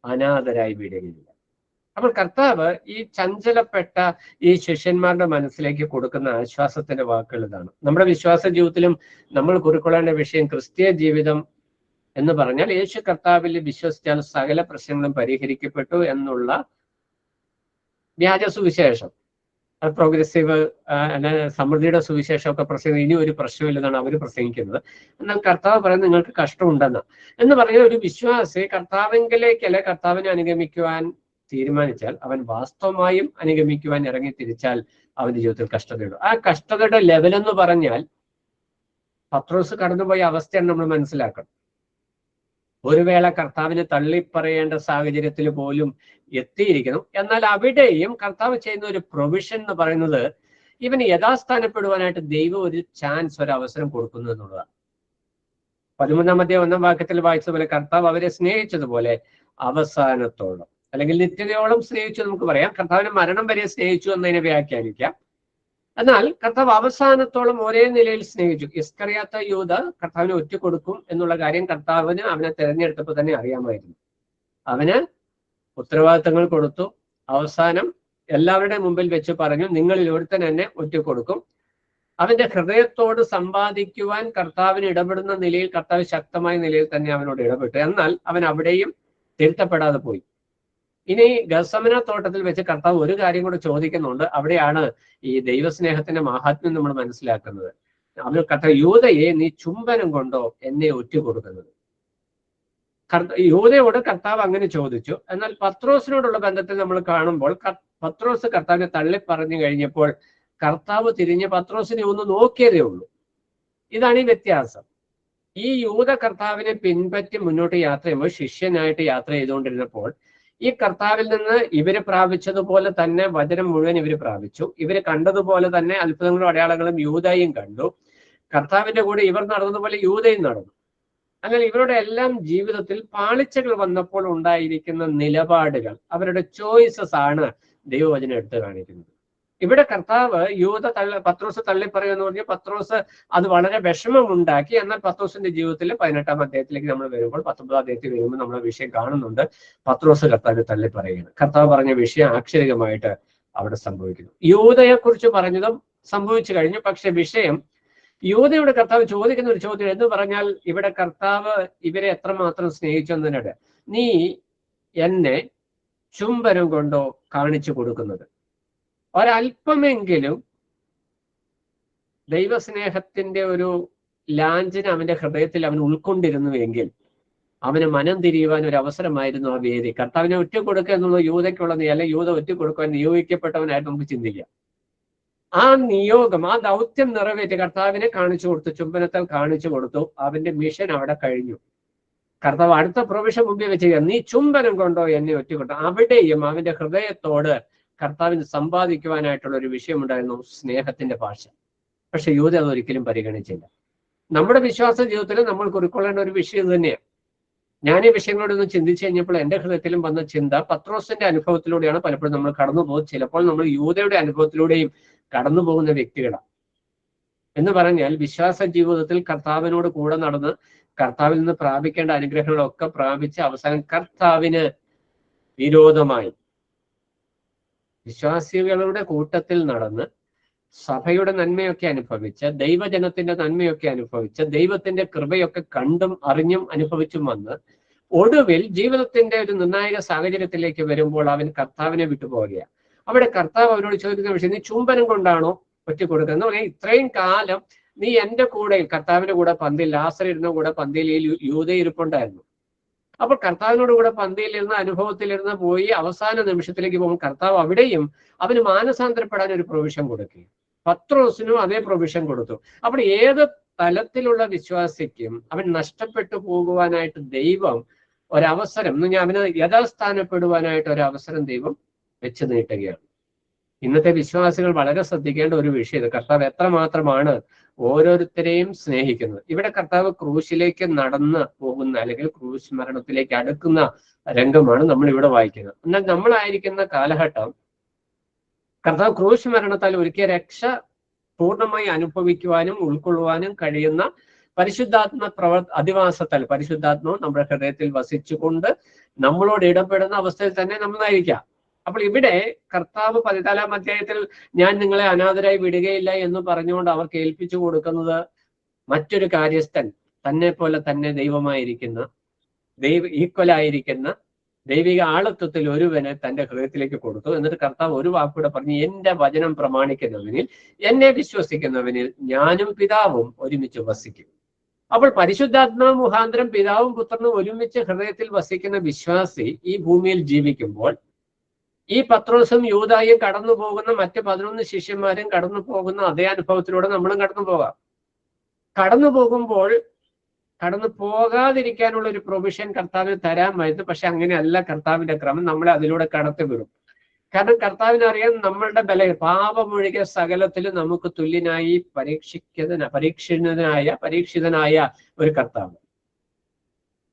അനാഥരായി വിടുകയില്ല. അപ്പോൾ കർത്താവ് ഈ ചഞ്ചലപ്പെട്ട ഈ ശിഷ്യന്മാരുടെ മനസ്സിലേക്ക് കൊടുക്കുന്ന ആശ്വാസത്തിന്റെ വാക്കുകൾ ഇതാണ്. നമ്മുടെ വിശ്വാസ ജീവിതത്തിലും നമ്മൾ കുറിക്കൊള്ളേണ്ട വിഷയം, ക്രിസ്തീയ ജീവിതം എന്ന് പറഞ്ഞാൽ യേശു കർത്താവിൽ വിശ്വസിച്ചാൽ സകല പ്രശ്നങ്ങളും പരിഹരിക്കപ്പെട്ടു എന്നുള്ള വ്യാജ സുവിശേഷം, പ്രോഗ്രസീവ് സമൃദ്ധിയുടെ സുവിശേഷമൊക്കെ പ്രസംഗിക്കുന്നത് ഇനി ഒരു പ്രശ്നമില്ലെന്നാണ് അവർ പ്രസംഗിക്കുന്നത്. എന്നാൽ കർത്താവ് പറയുന്നത് നിങ്ങൾക്ക് കഷ്ടമുണ്ടെന്ന്. എന്ന് പറഞ്ഞാൽ ഒരു വിശ്വാസി കർത്താവിങ്കിലേക്കല്ല കർത്താവിനെ അനുഗമിക്കുവാൻ തീരുമാനിച്ചാൽ, അവൻ വാസ്തവമായും അനുഗമിക്കുവാൻ ഇറങ്ങി തിരിച്ചാൽ അവന്റെ ജീവിതത്തിൽ കഷ്ടതയുണ്ട്. ആ കഷ്ടതയുടെ ലെവൽ എന്ന് പറഞ്ഞാൽ പത്രോസ് കടന്നുപോയ അവസ്ഥയാണ് നമ്മൾ മനസ്സിലാക്കണം. ഒരു വേള കർത്താവിനെ തള്ളിപ്പറയേണ്ട സാഹചര്യത്തിൽ പോലും എത്തിയിരിക്കുന്നു. എന്നാൽ അവിടെയും കർത്താവ് ചെയ്യുന്ന ഒരു പ്രൊവിഷൻ എന്ന് പറയുന്നത്, ഇവന് യഥാസ്ഥാനപ്പെടുവാനായിട്ട് ദൈവം ഒരു ചാൻസ്, ഒരു അവസരം കൊടുക്കുന്നു എന്നുള്ളതാണ്. 13-ാം അധ്യായം 1-ാം വാക്യത്തിൽ വായിച്ചതുപോലെ കർത്താവ് അവരെ സ്നേഹിച്ചതുപോലെ അവസാനത്തോളം, അല്ലെങ്കിൽ നിത്യതയോളം സ്നേഹിച്ചു നമുക്ക് പറയാം. കർത്താവിനെ മരണം വരെ സ്നേഹിച്ചു എന്നതിനെ വ്യാഖ്യാനിക്കാം. എന്നാൽ കർത്താവ് അവസാനത്തോളം ഒരേ നിലയിൽ സ്നേഹിച്ചു. ഇസ്കറിയാത്ത യൂദ കർത്താവിനെ ഒറ്റുകൊടുക്കും എന്നുള്ള കാര്യം കർത്താവിന് അവനെ തെരഞ്ഞെടുത്തപ്പോൾ തന്നെ അറിയാമായിരുന്നു. അവന് ഉത്തരവാദിത്തങ്ങൾ കൊടുത്തു. അവസാനം എല്ലാവരുടെയും മുമ്പിൽ വെച്ച് പറഞ്ഞു, നിങ്ങളിൽ ഒരുത്തൻ എന്നെ ഒറ്റുകൊടുക്കും. അവന്റെ ഹൃദയത്തോട് സമ്പാദിക്കുവാൻ കർത്താവിന് ഇടപെടുന്ന നിലയിൽ കർത്താവ് ശക്തമായ നിലയിൽ തന്നെ അവനോട് ഇടപെട്ടു. എന്നാൽ അവൻ അവിടെയും തിരുത്തപ്പെടാതെ പോയി. ഇനി ഗസമന തോട്ടത്തിൽ വെച്ച് കർത്താവ് ഒരു കാര്യം കൂടെ ചോദിക്കുന്നുണ്ട്. അവിടെയാണ് ഈ ദൈവസ്നേഹത്തിന്റെ മഹാത്മ്യം നമ്മൾ മനസ്സിലാക്കുന്നത്. അവന് കർത്താവ്, യൂദയെ നീ ചുംബനം കൊണ്ടോ എന്നെ ഒറ്റുകൊടുക്കുന്നത്? യൂദയോട് കർത്താവ് അങ്ങനെ ചോദിച്ചു. എന്നാൽ പത്രോസിനോടുള്ള ബന്ധത്തിൽ നമ്മൾ കാണുമ്പോൾ പത്രോസ് കർത്താവിനെ തള്ളി പറഞ്ഞു കഴിഞ്ഞപ്പോൾ കർത്താവ് തിരിഞ്ഞ് പത്രോസിനെ ഒന്ന് നോക്കിയതേ ഉള്ളൂ. ഇതാണ് ഈ വ്യത്യാസം. ഈ യൂത കർത്താവിനെ പിൻപറ്റി മുന്നോട്ട് യാത്ര ചെയ്യുമ്പോൾ, ശിഷ്യനായിട്ട് യാത്ര ചെയ്തുകൊണ്ടിരുന്നപ്പോൾ, ഈ കർത്താവിൽ നിന്ന് ഇവര് പ്രാപിച്ചതുപോലെ തന്നെ വചനം മുഴുവൻ ഇവര് പ്രാപിച്ചു. ഇവര് കണ്ടതുപോലെ തന്നെ അത്ഭുതങ്ങളും അടയാളങ്ങളും യൂദയും കണ്ടു. കർത്താവിന്റെ കൂടെ ഇവർ നടന്നതുപോലെ യൂദയും നടന്നു. അങ്ങനെ ഇവരുടെ എല്ലാം ജീവിതത്തിൽ പാളിച്ചകൾ വന്നപ്പോൾ ഉണ്ടായിരിക്കുന്ന നിലപാടുകൾ, അവരുടെ ചോയ്സസ് ആണ് ദൈവവചനം എടുത്തു കാണിക്കുന്നത്. ഇവിടെ കർത്താവ് പത്രോസ് തള്ളിപ്പറയുമെന്ന് പറഞ്ഞ് പത്രോസ് അത് വളരെ വിഷമമുണ്ടാക്കി. എന്നാൽ പത്രോസിന്റെ ജീവിതത്തിൽ 18-ാം അധ്യായത്തിലേക്ക് നമ്മൾ വരുമ്പോൾ, 19-ാം അധ്യായത്തിൽ വരുമ്പോൾ നമ്മൾ വിഷയം കാണുന്നുണ്ട്. പത്രോസ് കർത്താവിനെ തള്ളിപ്പറയുകയാണ്. കർത്താവ് പറഞ്ഞ വിഷയം ആക്ഷരികമായിട്ട് അവിടെ സംഭവിക്കുന്നു. യൂദയെക്കുറിച്ച് പറഞ്ഞതും സംഭവിച്ചു കഴിഞ്ഞു. പക്ഷെ വിഷയം യൂദയുടെ കർത്താവ് ചോദിക്കുന്ന ഒരു ചോദ്യം എന്ന് പറഞ്ഞാൽ, ഇവിടെ കർത്താവ് ഇവരെ എത്രമാത്രം സ്നേഹിച്ചു എന്നതിനിടെ, നീ എന്നെ ചുംബനം കൊണ്ടോ കാണിച്ചു കൊടുക്കുന്നത്? ഒരല്പമെങ്കിലും ദൈവസ്നേഹത്തിന്റെ ഒരു ലാഞ്ചന അവന്റെ ഹൃദയത്തിൽ അവൻ ഉൾക്കൊണ്ടിരുന്നുവെങ്കിൽ അവന് മനം തിരിയുവാൻ ഒരു അവസരമായിരുന്നു ആ വേദി. കർത്താവിനെ ഒറ്റ കൊടുക്കുക എന്നുള്ളത് യൂദയ്ക്കുള്ള അല്ലെ യൂദ ഒറ്റ കൊടുക്കുവാൻ നിയോഗിക്കപ്പെട്ടവനായിട്ട് നമുക്ക് ചിന്തിക്കാം. ആ നിയോഗം, ആ ദൗത്യം നിറവേറ്റി കർത്താവിനെ കാണിച്ചു കൊടുത്തു, ചുംബനത്താൽ കാണിച്ചു കൊടുത്തു. അവന്റെ മിഷൻ അവിടെ കഴിഞ്ഞു. കർത്താവ് അടുത്ത പ്രൊവിഷൻ മുമ്പിൽ വെച്ച്, നീ ചുംബനം കൊണ്ടോ എന്നെ ഒറ്റ കൊണ്ടോ. അവിടെയും അവന്റെ ഹൃദയത്തോട് കർത്താവിന് സമ്പാദിക്കുവാനായിട്ടുള്ള ഒരു വിഷയമുണ്ടായിരുന്നു, സ്നേഹത്തിന്റെ ഭാഷ. പക്ഷെ യൂദ അതൊരിക്കലും പരിഗണിച്ചില്ല. നമ്മുടെ വിശ്വാസ ജീവിതത്തിൽ നമ്മൾ ഉൾക്കൊള്ളേണ്ട ഒരു വിഷയം തന്നെയാണ്. ഞാൻ ഈ വിഷയങ്ങളോടൊന്ന് ചിന്തിച്ചു കഴിഞ്ഞപ്പോൾ എൻ്റെ ഹൃദയത്തിലും വന്ന ചിന്ത, പത്രോസിന്റെ അനുഭവത്തിലൂടെയാണ് പലപ്പോഴും നമ്മൾ കടന്നു പോകുന്നത്. ചിലപ്പോൾ നമ്മൾ യൂദയുടെ അനുഭവത്തിലൂടെയും കടന്നു പോകുന്ന വ്യക്തികളാണ്. എന്ന് പറഞ്ഞാൽ വിശ്വാസ ജീവിതത്തിൽ കർത്താവിനോട് കൂടെ നടന്ന് കർത്താവിൽ നിന്ന് പ്രാപിക്കേണ്ട അനുഗ്രഹങ്ങളൊക്കെ പ്രാപിച്ച് അവസാനം കർത്താവിന് വിരോധമായി വിശ്വാസികളുടെ കൂട്ടത്തിൽ നടന്ന് സഭയുടെ നന്മയൊക്കെ അനുഭവിച്ച്, ദൈവജനത്തിന്റെ നന്മയൊക്കെ അനുഭവിച്ച്, ദൈവത്തിന്റെ കൃപയൊക്കെ കണ്ടും അറിഞ്ഞും അനുഭവിച്ചും വന്ന് ഒടുവിൽ ജീവിതത്തിന്റെ ഒരു നിർണായക സാഹചര്യത്തിലേക്ക് വരുമ്പോൾ അവൻ കർത്താവിനെ വിട്ടുപോവുകയാണ്. അവിടെ കർത്താവ് അവരോട് ചോദിക്കുന്ന വിഷയം, നീ ചുംബനം കൊണ്ടാണോ ഒറ്റ കൊടുക്കുക എന്ന് പറഞ്ഞാൽ, ഇത്രയും കാലം നീ എന്റെ കൂടെ, കർത്താവിന്റെ കൂടെ പന്തിയിൽ, ലാസർ ഇരുന്ന കൂടെ പന്തിയിൽ യൂദ ഇരിപ്പുണ്ടായിരുന്നു. അപ്പോൾ കർത്താവിനോട് കൂടെ പന്തിയിലിരുന്ന് അനുഭവത്തിലിരുന്ന് പോയി അവസാന നിമിഷത്തിലേക്ക് പോകുമ്പോൾ കർത്താവ് അവിടെയും അവന് മാനസാന്തരപ്പെടാൻ ഒരു പ്രൊവിഷൻ കൊടുക്കുകയും പത്രോസിനും അതേ പ്രൊവിഷൻ കൊടുത്തു. അപ്പോൾ ഏത് തലത്തിലുള്ള വിശ്വാസിക്കും അവൻ നഷ്ടപ്പെട്ടു പോകുവാനായിട്ട് ദൈവം ഒരവസരം, ഞാൻ അവന് യഥാസ്ഥാനപ്പെടുവാനായിട്ട് ഒരവസരം ദൈവം വെച്ച് നീട്ടുകയാണ്. ഇന്നത്തെ വിശ്വാസികൾ വളരെ ശ്രദ്ധിക്കേണ്ട ഒരു വിഷയം, കർത്താവ് എത്രമാത്രമാണ് ഓരോരുത്തരെയും സ്നേഹിക്കുന്നത്. ഇവിടെ കർത്താവ് ക്രൂശിലേക്ക് നടന്ന് പോകുന്ന, അല്ലെങ്കിൽ ക്രൂശ് മരണത്തിലേക്ക് അടുക്കുന്ന രംഗമാണ് നമ്മൾ ഇവിടെ വായിക്കുന്നത്. എന്നാൽ നമ്മളായിരിക്കുന്ന കാലഘട്ടം കർത്താവ് ക്രൂശ് മരണത്താൽ ഒരുക്കിയ രക്ഷ പൂർണ്ണമായി അനുഭവിക്കുവാനും ഉൾക്കൊള്ളുവാനും കഴിയുന്ന പരിശുദ്ധാത്മ അധിവാസത്താൽ, പരിശുദ്ധാത്മാവ് നമ്മുടെ ഹൃദയത്തിൽ വസിച്ചുകൊണ്ട് നമ്മളോട് ഇടപെടുന്ന അവസ്ഥയിൽ തന്നെ നമ്മളായിരിക്കാം. അപ്പോൾ ഇവിടെ കർത്താവ് 14-ാം അധ്യായത്തിൽ ഞാൻ നിങ്ങളെ അനാഥരായി വിടുകയില്ല എന്ന് പറഞ്ഞുകൊണ്ട് അവർക്ക് ഏൽപ്പിച്ചു കൊടുക്കുന്നത് മറ്റൊരു കാര്യസ്ഥൻ, തന്നെ പോലെ തന്നെ ദൈവമായിരിക്കുന്ന, ഈക്വലായിരിക്കുന്ന ദൈവിക ആളത്വത്തിൽ ഒരുവനെ തന്റെ ഹൃദയത്തിലേക്ക് കൊടുത്തു. എന്നിട്ട് കർത്താവ് ഒരു വാക്കൂടെ പറഞ്ഞു, എന്റെ വചനം പ്രമാണിക്കുന്നവനിൽ, എന്നെ വിശ്വസിക്കുന്നവനിൽ ഞാനും പിതാവും ഒരുമിച്ച് വസിക്കും. അപ്പോൾ പരിശുദ്ധാത്മാവ് മുഖാന്തരം പിതാവും പുത്രനും ഒരുമിച്ച് ഹൃദയത്തിൽ വസിക്കുന്ന വിശ്വാസി ഈ ഭൂമിയിൽ ജീവിക്കുമ്പോൾ, ഈ പത്രോസും യൂദായും കടന്നു പോകുന്ന മറ്റ് 11 ശിഷ്യന്മാരും കടന്നു പോകുന്ന അതേ അനുഭവത്തിലൂടെ നമ്മളും കടന്നു പോകാം. കടന്നു പോകുമ്പോൾ കടന്നു പോകാതിരിക്കാനുള്ള ഒരു പ്രൊവിഷൻ കർത്താവിന് തരാമായിരുന്നു. പക്ഷെ അങ്ങനെയല്ല കർത്താവിന്റെ ക്രമം, നമ്മളെ അതിലൂടെ കടത്തി വിടും. കാരണം കർത്താവിനറിയാം നമ്മളുടെ ബലം, പാപമൊഴികെ സകലത്തിലും നമുക്ക് തുല്യനായി പരീക്ഷിതനായ ഒരു കർത്താവ്,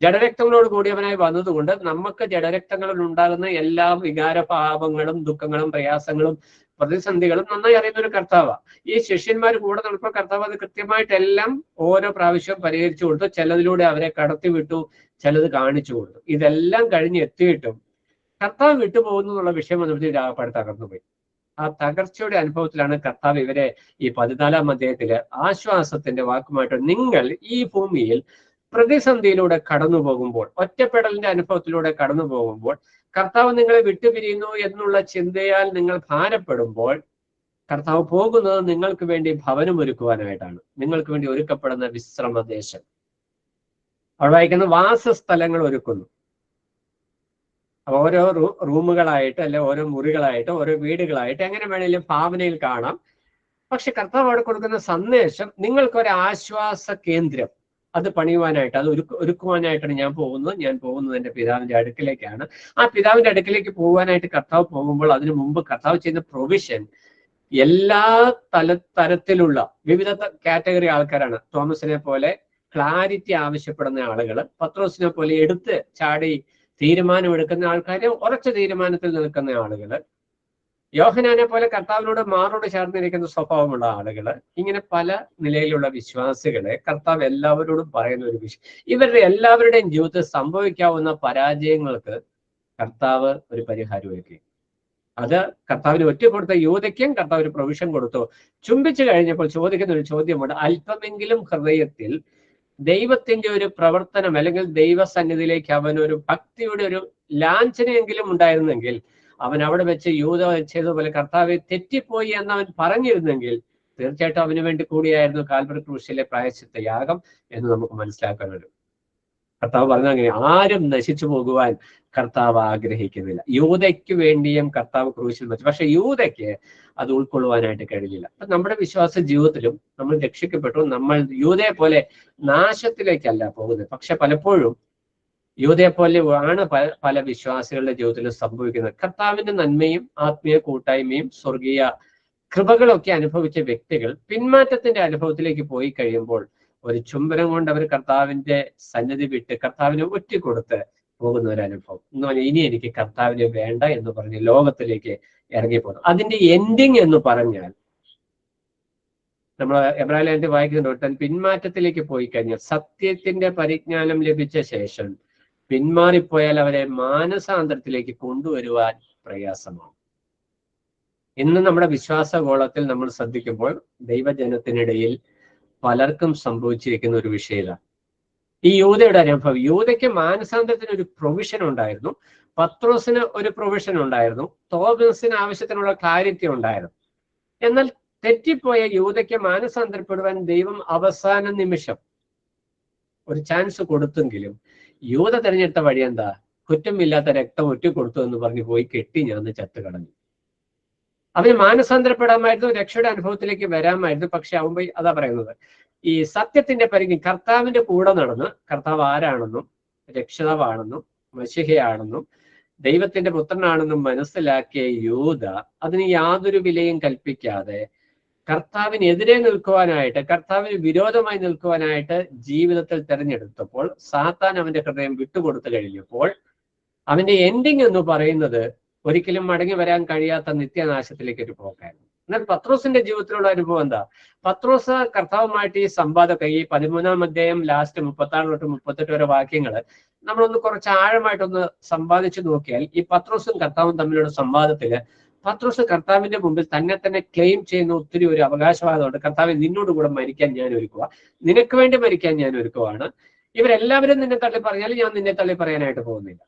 ജഡരക്തങ്ങളോട് കൂടിയവനായി വന്നതുകൊണ്ട് നമുക്ക് ജഡരക്തങ്ങളിൽ ഉണ്ടാകുന്ന എല്ലാ വികാരഭാവങ്ങളും ദുഃഖങ്ങളും പ്രയാസങ്ങളും പ്രതിസന്ധികളും നന്നായി അറിയുന്ന ഒരു കർത്താവാണ്. ഈ ശിഷ്യന്മാർ കൂടെ നടപ്പോൾ കർത്താവ് അത് കൃത്യമായിട്ടെല്ലാം ഓരോ പ്രാവശ്യവും പരിഹരിച്ചു കൊടുത്തു. ചിലതിലൂടെ അവരെ കടത്തിവിട്ടു, ചിലത് കാണിച്ചു കൊടുത്തു. ഇതെല്ലാം കഴിഞ്ഞ് എത്തിയിട്ടും കർത്താവ് വിട്ടുപോകുന്നു എന്നുള്ള വിഷയം വന്നപ്പോൾ രാഗപ്പാട് തകർന്നുപോയി. ആ തകർച്ചയുടെ അനുഭവത്തിലാണ് കർത്താവ് ഇവരെ ഈ 14-ാം അധ്യായത്തില് ആശ്വാസത്തിന്റെ വാക്കുമായിട്ട്, നിങ്ങൾ ഈ ഭൂമിയിൽ പ്രതിസന്ധിയിലൂടെ കടന്നു പോകുമ്പോൾ, ഒറ്റപ്പെടലിന്റെ അനുഭവത്തിലൂടെ കടന്നു പോകുമ്പോൾ, കർത്താവ് നിങ്ങളെ വിട്ടുപിരിയുന്നു എന്നുള്ള ചിന്തയാൽ നിങ്ങൾ ഭാരപ്പെടുമ്പോൾ, കർത്താവ് പോകുന്നത് നിങ്ങൾക്ക് വേണ്ടി ഭവനം ഒരുക്കുവാനായിട്ടാണ്, നിങ്ങൾക്ക് വേണ്ടി ഒരുക്കപ്പെടുന്ന വിശ്രമദേശം. അവിടെ വായിക്കുന്ന വാസസ്ഥലങ്ങൾ ഒരുക്കുന്നു. ഓരോ റൂമുകളായിട്ട്, അല്ലെ ഓരോ മുറികളായിട്ട്, ഓരോ വീടുകളായിട്ട്, എങ്ങനെ വേണമെങ്കിലും ഭാവനയിൽ കാണാം. പക്ഷെ കർത്താവ് അവിടെ കൊടുക്കുന്ന സന്ദേശം, നിങ്ങൾക്കൊരു ആശ്വാസ കേന്ദ്രം, അത് പണിയുവാനായിട്ട്, അത് ഒരുക്കുവാനായിട്ടാണ് ഞാൻ പോകുന്നത് എൻ്റെ പിതാവിന്റെ അടുക്കിലേക്കാണ്. ആ പിതാവിന്റെ അടുക്കിലേക്ക് പോകുവാനായിട്ട് കർത്താവ് പോകുമ്പോൾ അതിനു മുമ്പ് കർത്താവ് ചെയ്യുന്ന പ്രൊവിഷൻ എല്ലാ തരത്തിലുള്ള വിവിധ കാറ്റഗറി ആൾക്കാരാണ്. തോമസിനെ പോലെ ക്ലാരിറ്റി ആവശ്യപ്പെടുന്ന ആളുകൾ, പത്രോസിനെ പോലെ എടുത്ത് ചാടി തീരുമാനമെടുക്കുന്ന ആൾക്കാർ, ഉറച്ച തീരുമാനത്തിൽ നിൽക്കുന്ന ആളുകൾ, യോഹനാനെ പോലെ കർത്താവിനോട് മാറോട് ചേർന്നിരിക്കുന്ന സ്വഭാവമുള്ള ആളുകൾ, ഇങ്ങനെ പല നിലയിലുള്ള വിശ്വാസികളെ കർത്താവ് എല്ലാവരോടും പറയുന്ന ഒരു വിഷയം. ഇവരുടെ എല്ലാവരുടെയും ജീവിതത്തിൽ സംഭവിക്കാവുന്ന പരാജയങ്ങൾക്ക് കർത്താവ് ഒരു പരിഹാരം ഒരുക്കി. അത് കർത്താവിന് ഒറ്റ കൊടുത്ത യൂദയ്ക്കും കർത്താവ് ഒരു പ്രൊവിഷൻ കൊടുത്തു. ചുംബിച്ചു കഴിഞ്ഞപ്പോൾ ചോദിക്കുന്ന ഒരു ചോദ്യമുണ്ട്, അല്പമെങ്കിലും ഹൃദയത്തിൽ ദൈവത്തിന്റെ ഒരു പ്രവർത്തനം അല്ലെങ്കിൽ ദൈവസന്നിധിയിലേക്ക് അവനൊരു ഭക്തിയുടെ ഒരു ലാഞ്ചനയെങ്കിലും ഉണ്ടായിരുന്നെങ്കിൽ, അവൻ അവിടെ വെച്ച് യൂദ ചെയ്തതുപോലെ കർത്താവെ തെറ്റിപ്പോയി എന്ന് അവൻ പറഞ്ഞിരുന്നെങ്കിൽ തീർച്ചയായിട്ടും അവന് വേണ്ടി കൂടിയായിരുന്നു കാൽവറി ക്രൂശിലെ പ്രായശ്ചിത്ത യാഗം എന്ന് നമുക്ക് മനസ്സിലാക്കാൻ കഴിയും. കർത്താവ് പറഞ്ഞ അങ്ങനെ, ആരും നശിച്ചു പോകുവാൻ കർത്താവ് ആഗ്രഹിക്കുന്നില്ല. യൂദയ്ക്ക് വേണ്ടിയും കർത്താവ് ക്രൂശിൽ വെച്ചു. പക്ഷെ യൂദയ്ക്ക് അത് ഉൾക്കൊള്ളുവാനായിട്ട് കഴിഞ്ഞില്ല. അപ്പൊ നമ്മുടെ വിശ്വാസ ജീവിതത്തിലും നമ്മൾ രക്ഷിക്കപ്പെട്ടു. നമ്മൾ യൂദയെ പോലെ നാശത്തിലേക്കല്ല പോകുന്നത്. പക്ഷെ പലപ്പോഴും യൂദയെ പോലെ ആണ് പല വിശ്വാസികളുടെ ജീവിതത്തിൽ സംഭവിക്കുന്നത്. കർത്താവിന്റെ നന്മയും ആത്മീയ കൂട്ടായ്മയും സ്വർഗീയ കൃപകളൊക്കെ അനുഭവിച്ച വ്യക്തികൾ പിന്മാറ്റത്തിന്റെ അനുഭവത്തിലേക്ക് പോയി കഴിയുമ്പോൾ ഒരു ചുംബനം കൊണ്ട് അവർ കർത്താവിന്റെ സന്നിധി വിട്ട് കർത്താവിനെ ഒറ്റിക്കൊടുത്ത് പോകുന്ന ഒരു അനുഭവം. എന്ന് പറഞ്ഞാൽ ഇനി എനിക്ക് കർത്താവിനെ വേണ്ട എന്ന് പറഞ്ഞ് ലോകത്തിലേക്ക് ഇറങ്ങിപ്പോകുന്നു. അതിന്റെ എൻഡിങ് എന്ന് പറഞ്ഞാൽ നമ്മൾ എബ്രാഹിം വായിക്കുന്നുണ്ട്, താൻ പിന്മാറ്റത്തിലേക്ക് പോയി കഴിഞ്ഞാൽ, സത്യത്തിന്റെ പരിജ്ഞാനം ലഭിച്ച ശേഷം പിന്മാറിപ്പോയാൽ അവരെ മാനസാന്തരത്തിലേക്ക് കൊണ്ടുവരുവാൻ പ്രയാസമാണ്. ഇന്ന് നമ്മുടെ വിശ്വാസഗോളത്തിൽ നമ്മൾ ശ്രദ്ധിക്കുമ്പോൾ ദൈവജനത്തിനിടയിൽ പലർക്കും സംഭവിച്ചിരിക്കുന്ന ഒരു വിഷയമാണ് ഈ യൂദയുടെ അനുഭവം. യൂദയ്ക്ക് മാനസാന്തരത്തിന് ഒരു പ്രൊവിഷൻ ഉണ്ടായിരുന്നു, പത്രോസിന് ഒരു പ്രൊവിഷൻ ഉണ്ടായിരുന്നു, തോമസിന് ആവശ്യത്തിനുള്ള ക്ലാരിറ്റി ഉണ്ടായിരുന്നു. എന്നാൽ തെറ്റിപ്പോയ യൂദയ്ക്ക് മാനസാന്തരപ്പെടുവാൻ ദൈവം അവസാന നിമിഷം ഒരു ചാൻസ് കൊടുത്തെങ്കിലും യൂദ തിരഞ്ഞെടുത്ത വഴി എന്താ? കുറ്റമില്ലാത്ത രക്തം ഒറ്റിക്കൊടുത്തു എന്ന് പറഞ്ഞ് പോയി കെട്ടി ഞാൻ ചത്തു കളഞ്ഞു. അവന് മാനസാന്തരപ്പെടാമായിരുന്നു, രക്ഷയുടെ അനുഭവത്തിലേക്ക് വരാമായിരുന്നു. പക്ഷെ അവൻ പോയി അതാ പറയുന്നത്, ഈ സത്യത്തിന്റെ പരിധി കർത്താവിന്റെ കൂടെ നടന്ന് കർത്താവ് ആരാണെന്നും രക്ഷിതാവാണെന്നും മശിഹയാണെന്നും ദൈവത്തിന്റെ പുത്രനാണെന്നും മനസ്സിലാക്കിയ യൂദ അതിന് യാതൊരു വിലയും കൽപ്പിക്കാതെ കർത്താവിനെതിരെ നിൽക്കുവാനായിട്ട്, കർത്താവിന് വിരോധമായി നിൽക്കുവാനായിട്ട് ജീവിതത്തിൽ തെരഞ്ഞെടുത്തപ്പോൾ സാത്താൻ അവന്റെ ഹൃദയം വിട്ടുകൊടുത്തു കഴിഞ്ഞപ്പോൾ അവന്റെ എൻഡിങ് എന്ന് പറയുന്നത് ഒരിക്കലും മടങ്ങി വരാൻ കഴിയാത്ത നിത്യനാശത്തിലേക്ക് ഒരു പോക്കായിരുന്നു. എന്നാൽ പത്രോസിന്റെ ജീവിതത്തിലുള്ള അനുഭവം എന്താ? പത്രോസ് കർത്താവുമായിട്ട് ഈ സംവാദമൊക്കെ, ഈ 13-ാം അധ്യായം ലാസ്റ്റ് 36 തൊട്ട് 38 വരെ വാക്യങ്ങള് നമ്മളൊന്ന് കുറച്ച് ആഴമായിട്ടൊന്ന് സംവാദിച്ചു നോക്കിയാൽ ഈ പത്രോസും കർത്താവും തമ്മിലുള്ള സംവാദത്തില് പത്രോസ് കർത്താവിന്റെ മുമ്പിൽ തന്നെ ക്ലെയിം ചെയ്യുന്ന ഒത്തിരി ഒരു അവകാശവാദമുണ്ട്. കർത്താവ് നിന്നോട് കൂടെ മരിക്കാൻ ഞാൻ ഒരുക്കുക, നിനക്ക് വേണ്ടി മരിക്കാൻ ഞാൻ ഒരുക്കുവാണ്, ഇവരെല്ലാവരും നിന്നെ തള്ളി പറഞ്ഞാൽ ഞാൻ നിന്നെ തള്ളി പറയാനായിട്ട് പോകുന്നില്ല.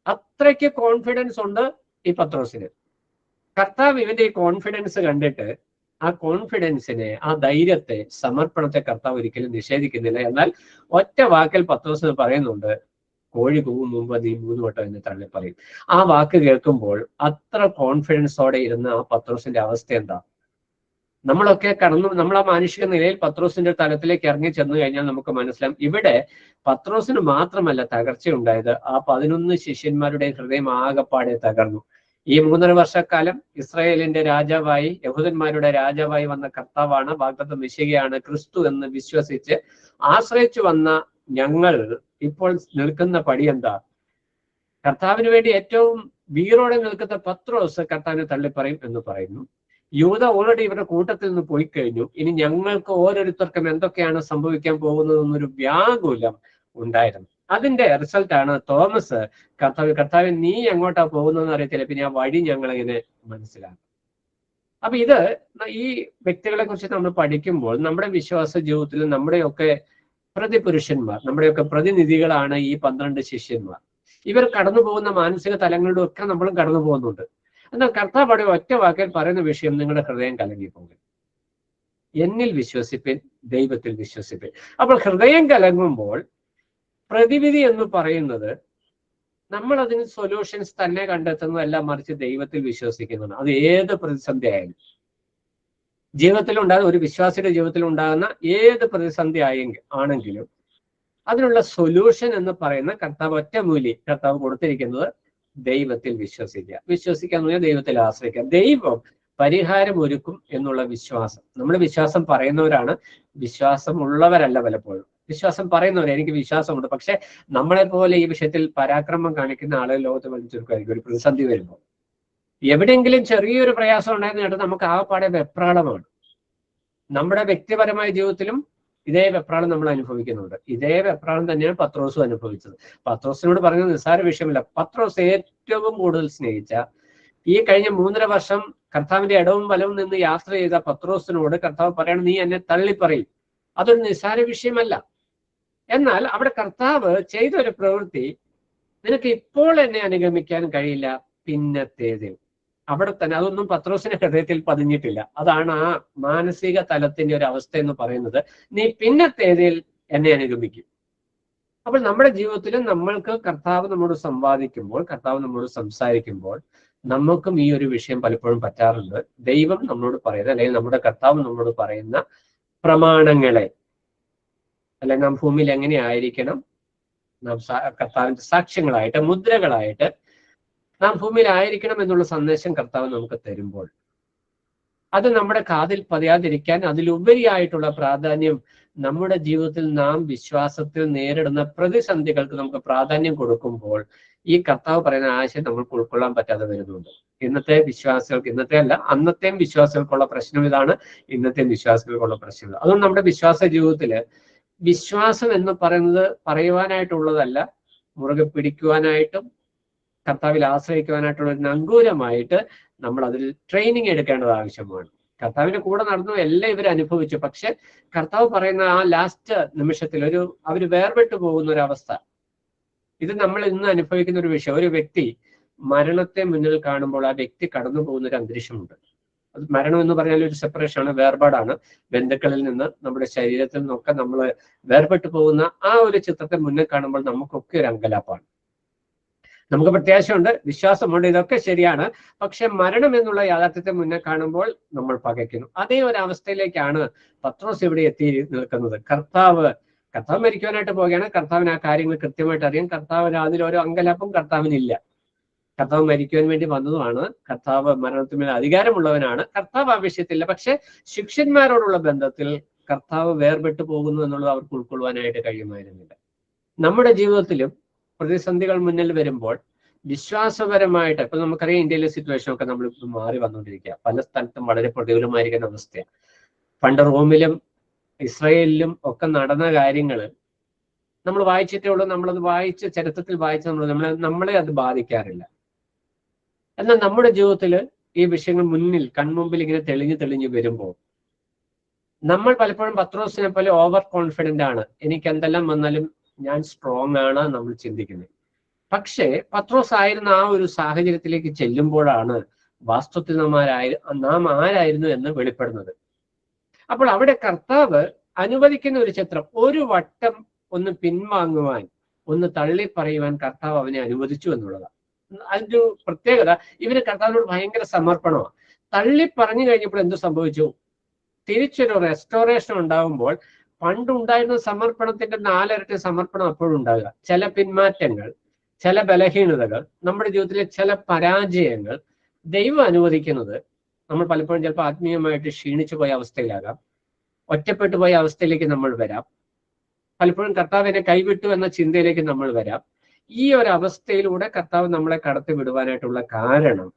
അത്രയ്ക്ക് കോൺഫിഡൻസ് ഉണ്ട് ഈ പത്രോസിന്. കർത്താവ് ഇവന്റെ ഈ കോൺഫിഡൻസ് കണ്ടിട്ട് ആ കോൺഫിഡൻസിനെ, ആ ധൈര്യത്തെ, സമർപ്പണത്തെ കർത്താവ് ഒരിക്കലും നിഷേധിക്കുന്നില്ല. എന്നാൽ ഒറ്റ വാക്കിൽ പത്രോസിന് പറയുന്നുണ്ട്, കോഴി കൂവും മുമ്പ് നീ 3 വട്ടം എന്ന് തള്ളി പറയും. ആ വാക്ക് കേൾക്കുമ്പോൾ അത്ര കോൺഫിഡൻസോടെ ഇരുന്ന ആ പത്രോസിന്റെ അവസ്ഥ എന്താ? നമ്മളൊക്കെ നമ്മൾ ആ മാനുഷിക നിലയിൽ പത്രോസിന്റെ തലത്തിലേക്ക് ഇറങ്ങി ചെന്നു കഴിഞ്ഞാൽ നമുക്ക് മനസ്സിലാവും, ഇവിടെ പത്രോസിന് മാത്രമല്ല തകർച്ചയുണ്ടായത്, ആ 11 ശിഷ്യന്മാരുടെ ഹൃദയം ആകപ്പാടെ തകർന്നു. ഈ 3.5 വർഷക്കാലം ഇസ്രായേലിന്റെ രാജാവായി, യഹൂദന്മാരുടെ രാജാവായി വന്ന കർത്താവാണ്, വാഗ്ദത്ത മെശിഹയാണ് ക്രിസ്തു എന്ന് വിശ്വസിച്ച് ആശ്രയിച്ചു വന്ന ഞങ്ങൾ ഇപ്പോൾ നിൽക്കുന്ന പടി എന്താ? കർത്താവിന് വേണ്ടി ഏറ്റവും വീറോടെ നിൽക്കുന്ന പത്രോസ് കർത്താവിനെ തള്ളിപ്പറയും എന്ന് പറയുന്നു. യൂദ ഓൾറെഡി ഇവരുടെ കൂട്ടത്തിൽ നിന്ന് പോയി കഴിഞ്ഞു. ഇനി ഞങ്ങൾക്ക് ഓരോരുത്തർക്കും എന്തൊക്കെയാണ് സംഭവിക്കാൻ പോകുന്നതെന്നൊരു വ്യാകുലം ഉണ്ടായിരുന്നു. അതിന്റെ റിസൾട്ടാണ് തോമസ് കർത്താവ് നീ എങ്ങോട്ടാ പോകുന്നതെന്ന് അറിയത്തില്ല, പിന്നെ ആ വഴി ഞങ്ങളെങ്ങനെ മനസ്സിലാക്കും. അപ്പൊ ഇത് ഈ വ്യക്തികളെ കുറിച്ച് നമ്മൾ പഠിക്കുമ്പോൾ നമ്മുടെ വിശ്വാസ ജീവിതത്തിൽ നമ്മുടെയൊക്കെ പ്രതിപുരുഷന്മാർ, നമ്മുടെയൊക്കെ പ്രതിനിധികളാണ് ഈ 12 ശിഷ്യന്മാർ. ഇവർ കടന്നു പോകുന്ന മാനസിക തലങ്ങളിലും ഒക്കെ നമ്മളും കടന്നു പോകുന്നുണ്ട്. എന്നാൽ കർത്താവ് അവിടെ ഒറ്റ വാക്കിൽ പറയുന്ന വിഷയം, നിങ്ങളുടെ ഹൃദയം കലങ്ങിപ്പോകും, എന്നിൽ വിശ്വസിപ്പിൻ, ദൈവത്തിൽ വിശ്വസിപ്പിൻ. അപ്പോൾ ഹൃദയം കലങ്ങുമ്പോൾ പ്രതിവിധി എന്ന് പറയുന്നത് നമ്മൾ അതിന് സൊല്യൂഷൻസ് തന്നെ കണ്ടെത്തുന്നതല്ല, മറിച്ച് ദൈവത്തിൽ വിശ്വസിക്കുന്നതാണ്. അത് ഏത് പ്രതിസന്ധി ആയാലും, ജീവിതത്തിൽ ഉണ്ടാകുന്ന ഒരു വിശ്വാസിയുടെ ജീവിതത്തിൽ ഉണ്ടാകുന്ന ഏത് പ്രതിസന്ധി ആണെങ്കിലും അതിനുള്ള സൊല്യൂഷൻ എന്ന് പറയുന്ന കർത്താവ് ഒറ്റമൂലി കർത്താവ് കൊടുത്തിരിക്കുന്നത് ദൈവത്തിൽ വിശ്വസിക്കുക. വിശ്വസിക്കുക എന്ന് പറഞ്ഞാൽ ദൈവത്തിൽ ആശ്രയിക്കുക. ദൈവം പരിഹാരം ഒരുക്കും എന്നുള്ള വിശ്വാസം. നമ്മൾ വിശ്വാസം പറയുന്നവരാണ്, വിശ്വാസം ഉള്ളവരല്ല പലപ്പോഴും. വിശ്വാസം പറയുന്നവർ, എനിക്ക് വിശ്വാസമുണ്ട്, പക്ഷെ നമ്മളെ പോലെ ഈ വിഷയത്തിൽ പരാക്രമം കാണിക്കുന്ന ആളുകൾ ലോകത്ത് വലിച്ചെടുക്കുമായിരിക്കും. ഒരു പ്രതിസന്ധി വരുമ്പോൾ, എവിടെയെങ്കിലും ചെറിയൊരു പ്രയാസം ഉണ്ടായെന്ന് കേട്ടാൽ നമുക്ക് ആകപ്പാടെ വെപ്രാളമാണ്. നമ്മുടെ വ്യക്തിപരമായ ജീവിതത്തിലും ഇതേ വെപ്രാളം നമ്മൾ അനുഭവിക്കുന്നുണ്ട്. ഇതേ വെപ്രാളം തന്നെയാണ് പത്രോസും അനുഭവിച്ചത്. പത്രോസിനോട് പറഞ്ഞത് നിസ്സാര വിഷയമല്ല. പത്രോസ് ഏറ്റവും കൂടുതൽ സ്നേഹിച്ച, ഈ കഴിഞ്ഞ 3.5 വർഷം കർത്താവിന്റെ ഇടവും വലവും നിന്ന് യാത്ര ചെയ്ത പത്രോസിനോട് കർത്താവ് പറയണം, നീ എന്നെ തള്ളിപ്പറയും. അതൊരു നിസ്സാര വിഷയമല്ല. എന്നാൽ അവിടെ കർത്താവ് ചെയ്ത ഒരു പ്രവൃത്തി, നിനക്ക് ഇപ്പോൾ എന്നെ അനുഗമിക്കാൻ കഴിയില്ല, പിന്നത്തേതിൽ. അവിടെ തന്നെ അതൊന്നും പത്രോസിന്റെ ഹൃദയത്തിൽ പതിഞ്ഞിട്ടില്ല. അതാണ് ആ മാനസിക തലത്തിന്റെ ഒരു അവസ്ഥ എന്ന് പറയുന്നത്. നീ പിന്നത്തേതിൽ എന്നെ അനുഗമിക്കും. അപ്പോൾ നമ്മുടെ ജീവിതത്തിൽ നമ്മൾക്ക് കർത്താവ് നമ്മോട് സംവാദിക്കുമ്പോൾ, കർത്താവ് നമ്മോട് സംസാരിക്കുമ്പോൾ നമുക്കും ഈ ഒരു വിഷയം പലപ്പോഴും പറ്റാറുണ്ട്. ദൈവം നമ്മളോട് പറയുന്നത്, അല്ലെങ്കിൽ നമ്മുടെ കർത്താവ് നമ്മളോട് പറയുന്ന പ്രമാണങ്ങളെ, അല്ലെങ്കിൽ നാം ഭൂമിയിൽ എങ്ങനെ ആയിരിക്കണം, നാം കർത്താവിന്റെ സാക്ഷ്യങ്ങളായിട്ട്, മുദ്രകളായിട്ട് നാം ഭൂമിയിൽ ആയിരിക്കണം എന്നുള്ള സന്ദേശം കർത്താവ് നമുക്ക് തരുമ്പോൾ, അത് നമ്മുടെ കാതിൽ പതിയാതിരിക്കാൻ അതിലുപരിയായിട്ടുള്ള പ്രാധാന്യം നമ്മുടെ ജീവിതത്തിൽ നാം വിശ്വാസത്തിൽ നേരിടുന്ന പ്രതിസന്ധികൾക്ക് നമുക്ക് പ്രാധാന്യം കൊടുക്കുമ്പോൾ ഈ കർത്താവ് പറയുന്ന ആശയം നമ്മൾക്ക് ഉൾക്കൊള്ളാൻ പറ്റാതെ വരുന്നുണ്ട്. ഇന്നത്തെ വിശ്വാസികൾക്ക്, ഇന്നത്തെ അല്ല അന്നത്തെയും വിശ്വാസികൾക്കുള്ള പ്രശ്നം ഇതാണ്, ഇന്നത്തെയും വിശ്വാസികൾക്കുള്ള പ്രശ്നം ഇതാണ്. അതുകൊണ്ട് നമ്മുടെ വിശ്വാസ ജീവിതത്തില് വിശ്വാസം എന്ന് പറയുന്നത് പറയുവാനായിട്ടുള്ളതല്ല, മുറുകെ പിടിക്കുവാനായിട്ടും കർത്താവിൽ ആശ്രയിക്കുവാനായിട്ടുള്ള ഒരു നങ്കൂരമായിട്ട് നമ്മൾ അതിൽ ട്രെയിനിങ് എടുക്കേണ്ടത് ആവശ്യമാണ്. കർത്താവിന്റെ കൂടെ നടന്നു, എല്ലാം ഇവർ അനുഭവിച്ചു. പക്ഷെ കർത്താവ് പറയുന്ന ആ ലാസ്റ്റ് നിമിഷത്തിൽ അവർ വേർപെട്ടു പോകുന്ന ഒരു അവസ്ഥ, ഇത് നമ്മൾ ഇന്ന് അനുഭവിക്കുന്ന ഒരു വിഷയം. ഒരു വ്യക്തി മരണത്തെ മുന്നിൽ കാണുമ്പോൾ ആ വ്യക്തി കടന്നു പോകുന്ന ഒരു അന്തരീക്ഷമുണ്ട്. അത് മരണം എന്ന് പറഞ്ഞാൽ ഒരു സെപ്പറേഷനാണ്, വേർപാടാണ്. ബന്ധുക്കളിൽ നിന്ന്, നമ്മുടെ ശരീരത്തിൽ നിന്നൊക്കെ നമ്മൾ വേർപെട്ടു പോകുന്ന ആ ഒരു ചിത്രത്തെ മുന്നിൽ കാണുമ്പോൾ നമുക്കൊക്കെ ഒരു അങ്കലാപ്പാണ്. നമുക്ക് പ്രത്യാശയുണ്ട്, വിശ്വാസമുണ്ട്, ഇതൊക്കെ ശരിയാണ്. പക്ഷെ മരണം എന്നുള്ള യാഥാർത്ഥ്യത്തെ മുന്നേ കാണുമ്പോൾ നമ്മൾ പകയ്ക്കുന്നു. അതേ ഒരു അവസ്ഥയിലേക്കാണ് പത്രോസ് ഇവിടെ എത്തി നിൽക്കുന്നത്. കർത്താവ് മരിക്കുവാനായിട്ട് പോവുകയാണ്. കർത്താവിന് ആ കാര്യങ്ങൾ കൃത്യമായിട്ട് അറിയാം. കർത്താവിന് അതിലൊരു അങ്കലാപ്പും കർത്താവിനില്ല. കർത്താവ് മരിക്കുവാൻ വേണ്ടി വന്നതുമാണ്. കർത്താവ് മരണത്തിന്മേൽ അധികാരമുള്ളവനാണ്. കർത്താവ് ആവശ്യത്തില്ല. പക്ഷെ ശിഷ്യന്മാരോടുള്ള ബന്ധത്തിൽ കർത്താവ് വേർപെട്ടു പോകുന്നു എന്നുള്ളത് അവർക്ക് ഉൾക്കൊള്ളുവാനായിട്ട് കഴിയുമായിരുന്നില്ല. നമ്മുടെ ജീവിതത്തിലും പ്രതിസന്ധികൾ മുന്നിൽ വരുമ്പോൾ വിശ്വാസപരമായിട്ട്, ഇപ്പൊ നമുക്കറിയാം ഇന്ത്യയിലെ സിറ്റുവേഷൻ ഒക്കെ നമ്മളിപ്പോൾ മാറി വന്നുകൊണ്ടിരിക്കുക. പല സ്ഥലത്തും വളരെ പ്രതികൂലമായിരിക്കുന്ന അവസ്ഥയാണ്. പണ്ട് റോമിലും ഇസ്രായേലിലും ഒക്കെ നടന്ന കാര്യങ്ങൾ നമ്മൾ വായിച്ചിട്ടേ ഉള്ളൂ. നമ്മളത് വായിച്ച് ചരിത്രത്തിൽ വായിച്ച് നമ്മളെ അത് ബാധിക്കാറില്ല. എന്നാൽ നമ്മുടെ ജീവിതത്തിൽ ഈ വിഷയങ്ങൾ മുന്നിൽ കൺമുമ്പിൽ ഇങ്ങനെ തെളിഞ്ഞു വരുമ്പോൾ നമ്മൾ പലപ്പോഴും പത്രോസിനെ പോലെ ഓവർ കോൺഫിഡന്റ് ആണ്. എനിക്ക് എന്തെല്ലാം വന്നാലും ഞാൻ സ്ട്രോങ് ആണ് നമ്മൾ ചിന്തിക്കുന്നത്. പക്ഷേ പത്രോസ് ആയിരുന്ന ആ ഒരു സാഹചര്യത്തിലേക്ക് ചെല്ലുമ്പോഴാണ് വാസ്തവത്തിൽ നാം ആരായിരുന്നു എന്ന് വെളിപ്പെടുന്നത്. അപ്പോൾ അവിടെ കർത്താവ് അനുവദിക്കുന്ന ഒരു ചിത്രം, ഒരു വട്ടം ഒന്ന് പിൻവാങ്ങുവാൻ, ഒന്ന് തള്ളി പറയുവാൻ കർത്താവ് അവനെ അനുവദിച്ചു എന്നുള്ളതാണ്. അതിന്റെ പ്രത്യേകത, ഇവന് കർത്താവിനോട് ഭയങ്കര സമർപ്പണമാണ്. തള്ളി പറഞ്ഞു കഴിഞ്ഞപ്പോൾ എന്ത് സംഭവിച്ചു? തിരിച്ചൊരു റെസ്റ്റോറേഷൻ ഉണ്ടാകുമ്പോൾ പണ്ടുണ്ടായിരുന്ന സമർപ്പണത്തിന്റെ 4 ഇരട്ടി സമർപ്പണം അപ്പോഴും ഉണ്ടാകുക. ചില പിന്മാറ്റങ്ങൾ, ചില ബലഹീനതകൾ, നമ്മുടെ ജീവിതത്തിലെ ചില പരാജയങ്ങൾ ദൈവം അനുവദിക്കുന്നത് നമ്മൾ പലപ്പോഴും ചിലപ്പോൾ ആത്മീയമായിട്ട് ക്ഷീണിച്ചു പോയ അവസ്ഥയിലാകാം, ഒറ്റപ്പെട്ടു പോയ അവസ്ഥയിലേക്ക് നമ്മൾ വരാം, പലപ്പോഴും കർത്താവിനെ കൈവിട്ടു എന്ന ചിന്തയിലേക്ക് നമ്മൾ വരാം. ഈ ഒരു അവസ്ഥയിലൂടെ കർത്താവ് നമ്മളെ കടത്തി വിടുവാനായിട്ടുള്ള കാരണം,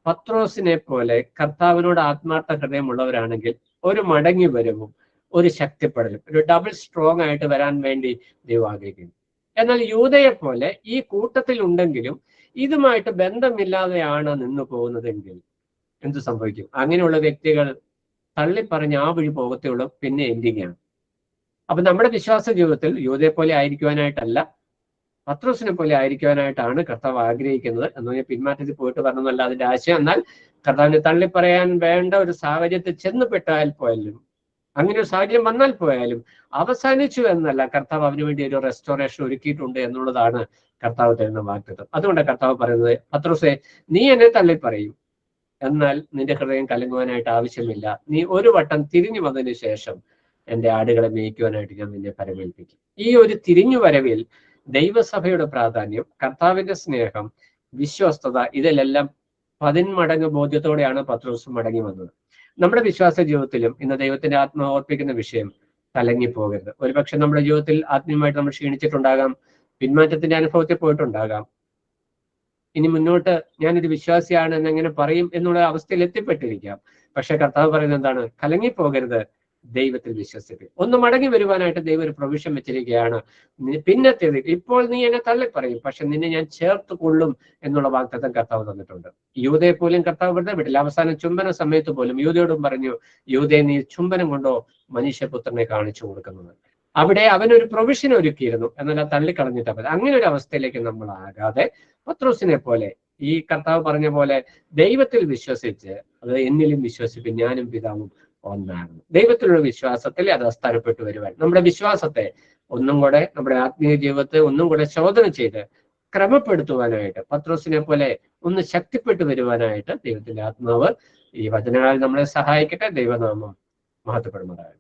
പത്രോസിനെ പോലെ കർത്താവിനോട് ആത്മാർത്ഥ ഹൃദയമുള്ളവരാണെങ്കിൽ ഒരു മടങ്ങി വരവും, ഒരു ശക്തിപ്പെടലും, ഒരു ഡബിൾ സ്ട്രോങ് ആയിട്ട് വരാൻ വേണ്ടി ദൈവം ആഗ്രഹിക്കുന്നു. എന്നാൽ യൂദയെ പോലെ ഈ കൂട്ടത്തിൽ ഉണ്ടെങ്കിലും ഇതുമായിട്ട് ബന്ധമില്ലാതെയാണ് നിന്നു പോകുന്നതെങ്കിൽ എന്ത് സംഭവിക്കും? അങ്ങനെയുള്ള വ്യക്തികൾ തള്ളിപ്പറഞ്ഞ് ആ വഴി പോകത്തുള്ളൂ, പിന്നെ എൻഡിങ് ആണ്. അപ്പൊ നമ്മുടെ വിശ്വാസ ജീവിതത്തിൽ യൂദയെ പോലെ ആയിരിക്കുവാനായിട്ടല്ല, പത്രോസിനെ പോലെ ആയിരിക്കുവാനായിട്ടാണ് കർത്താവ് ആഗ്രഹിക്കുന്നത്. എന്ന് പറഞ്ഞാൽ പിന്മാറ്റത്തിൽ പോയിട്ട് വരണമെന്നല്ല അതിന്റെ ആശയം. എന്നാൽ കർത്താവിനെ തള്ളിപ്പറയാൻ വേണ്ട ഒരു സാഹചര്യത്തിൽ ചെന്നുപെട്ടാൽ പോയാലും, അങ്ങനെ ഒരു സാഹചര്യം വന്നാൽ പോയാലും അവസാനിച്ചു എന്നല്ല, കർത്താവ് അവന് വേണ്ടി ഒരു റെസ്റ്റോറേഷൻ ഒരുക്കിയിട്ടുണ്ട് എന്നുള്ളതാണ് കർത്താവ് തരുന്ന വാഗ്ദത്തം. അതുകൊണ്ട് കർത്താവ് പറയുന്നത്, പത്രോസേ, നീ എന്നെ തള്ളിപ്പറയും, എന്നാൽ നിന്റെ ഹൃദയം കലങ്ങുവാനായിട്ട് ആവശ്യമില്ല. നീ ഒരു വട്ടം തിരിഞ്ഞു വന്നതിന് ശേഷം എൻ്റെ ആടുകളെ മേയ്ക്കുവാനായിട്ട് ഞാൻ നിന്നെ പരമേൽപ്പിക്കും. ഈ ഒരു തിരിഞ്ഞു വരവിൽ ദൈവസഭയുടെ പ്രാധാന്യം, കർത്താവിന്റെ സ്നേഹം, വിശ്വസ്തത, ഇതിലെല്ലാം 10 മടങ്ങ് ബോധ്യത്തോടെയാണ് പത്രോസ് മടങ്ങി വന്നത്. നമ്മുടെ വിശ്വാസ ജീവിതത്തിലും ഇന്ന് ദൈവത്തിന്റെ ആത്മാവ് ഓർപ്പിക്കുന്ന വിഷയം കലങ്ങിപ്പോകരുത്. ഒരുപക്ഷെ നമ്മുടെ ജീവിതത്തിൽ ആത്മീയമായിട്ട് നമ്മൾ ക്ഷീണിച്ചിട്ടുണ്ടാകാം, പിന്മാറ്റത്തിന്റെ അനുഭവത്തിൽ പോയിട്ടുണ്ടാകാം. ഇനി മുന്നോട്ട് ഞാനൊരു വിശ്വാസിയാണ് എന്നെങ്ങനെ പറയും എന്നുള്ള അവസ്ഥയിൽ എത്തിപ്പെട്ടിരിക്കാം. പക്ഷെ കർത്താവ് പറയുന്നത് എന്താണ്? കലങ്ങിപ്പോകരുത്, ദൈവത്തിൽ വിശ്വസിക്കുക. ഒന്ന് മടങ്ങി വരുവാനായിട്ട് ദൈവം ഒരു പ്രൊവിഷൻ വെച്ചിരിക്കുകയാണ്. പിന്നത്തേത്, ഇപ്പോൾ നീ എന്നെ തള്ളി പറയും, പക്ഷെ നിന്നെ ഞാൻ ചേർത്ത് കൊള്ളും എന്നുള്ള വാഗ്ദത്തം കർത്താവ് തന്നിട്ടുണ്ട്. യൂദയെ പോലും കർത്താവ് വെറുതെ വിട്ടില്ല. അവസാനം ചുംബന സമയത്ത് പോലും യൂദയോടും പറഞ്ഞു, യൂദയെ നീ ചുംബനം കൊണ്ടോ മനുഷ്യപുത്രനെ കാണിച്ചു കൊടുക്കുന്നത്. അവിടെ അവനൊരു പ്രൊവിഷൻ ഒരുക്കിയിരുന്നു, എന്നാൽ തള്ളിക്കളഞ്ഞിട്ടാ മതി. അങ്ങനെ ഒരു അവസ്ഥയിലേക്ക് നമ്മൾ ആകാതെ പത്രോസിനെ പോലെ ഈ കർത്താവ് പറഞ്ഞ പോലെ ദൈവത്തിൽ വിശ്വസിച്ച്, അത് എന്നിലും വിശ്വസിക്കും, ഞാനും പിതാവും ഒന്നാണ്. ദൈവത്തിലുള്ള വിശ്വാസത്തിൽ അത് അസ്ഥാനപ്പെട്ടു വരുവാൻ, നമ്മുടെ വിശ്വാസത്തെ ഒന്നും കൂടെ, നമ്മുടെ ആത്മീയ ജീവിതത്തെ ഒന്നും കൂടെ ശോധന ചെയ്ത് ക്രമപ്പെടുത്തുവാനായിട്ട്, പത്രോസിനെ പോലെ ഒന്ന് ശക്തിപ്പെട്ടു വരുവാനായിട്ട് ദൈവത്തിന്റെ ആത്മാവ് ഈ വചനങ്ങളിൽ നമ്മളെ സഹായിക്കട്ടെ. ദൈവനാമം മഹത്വപ്പെടുന്നതാകട്ടെ.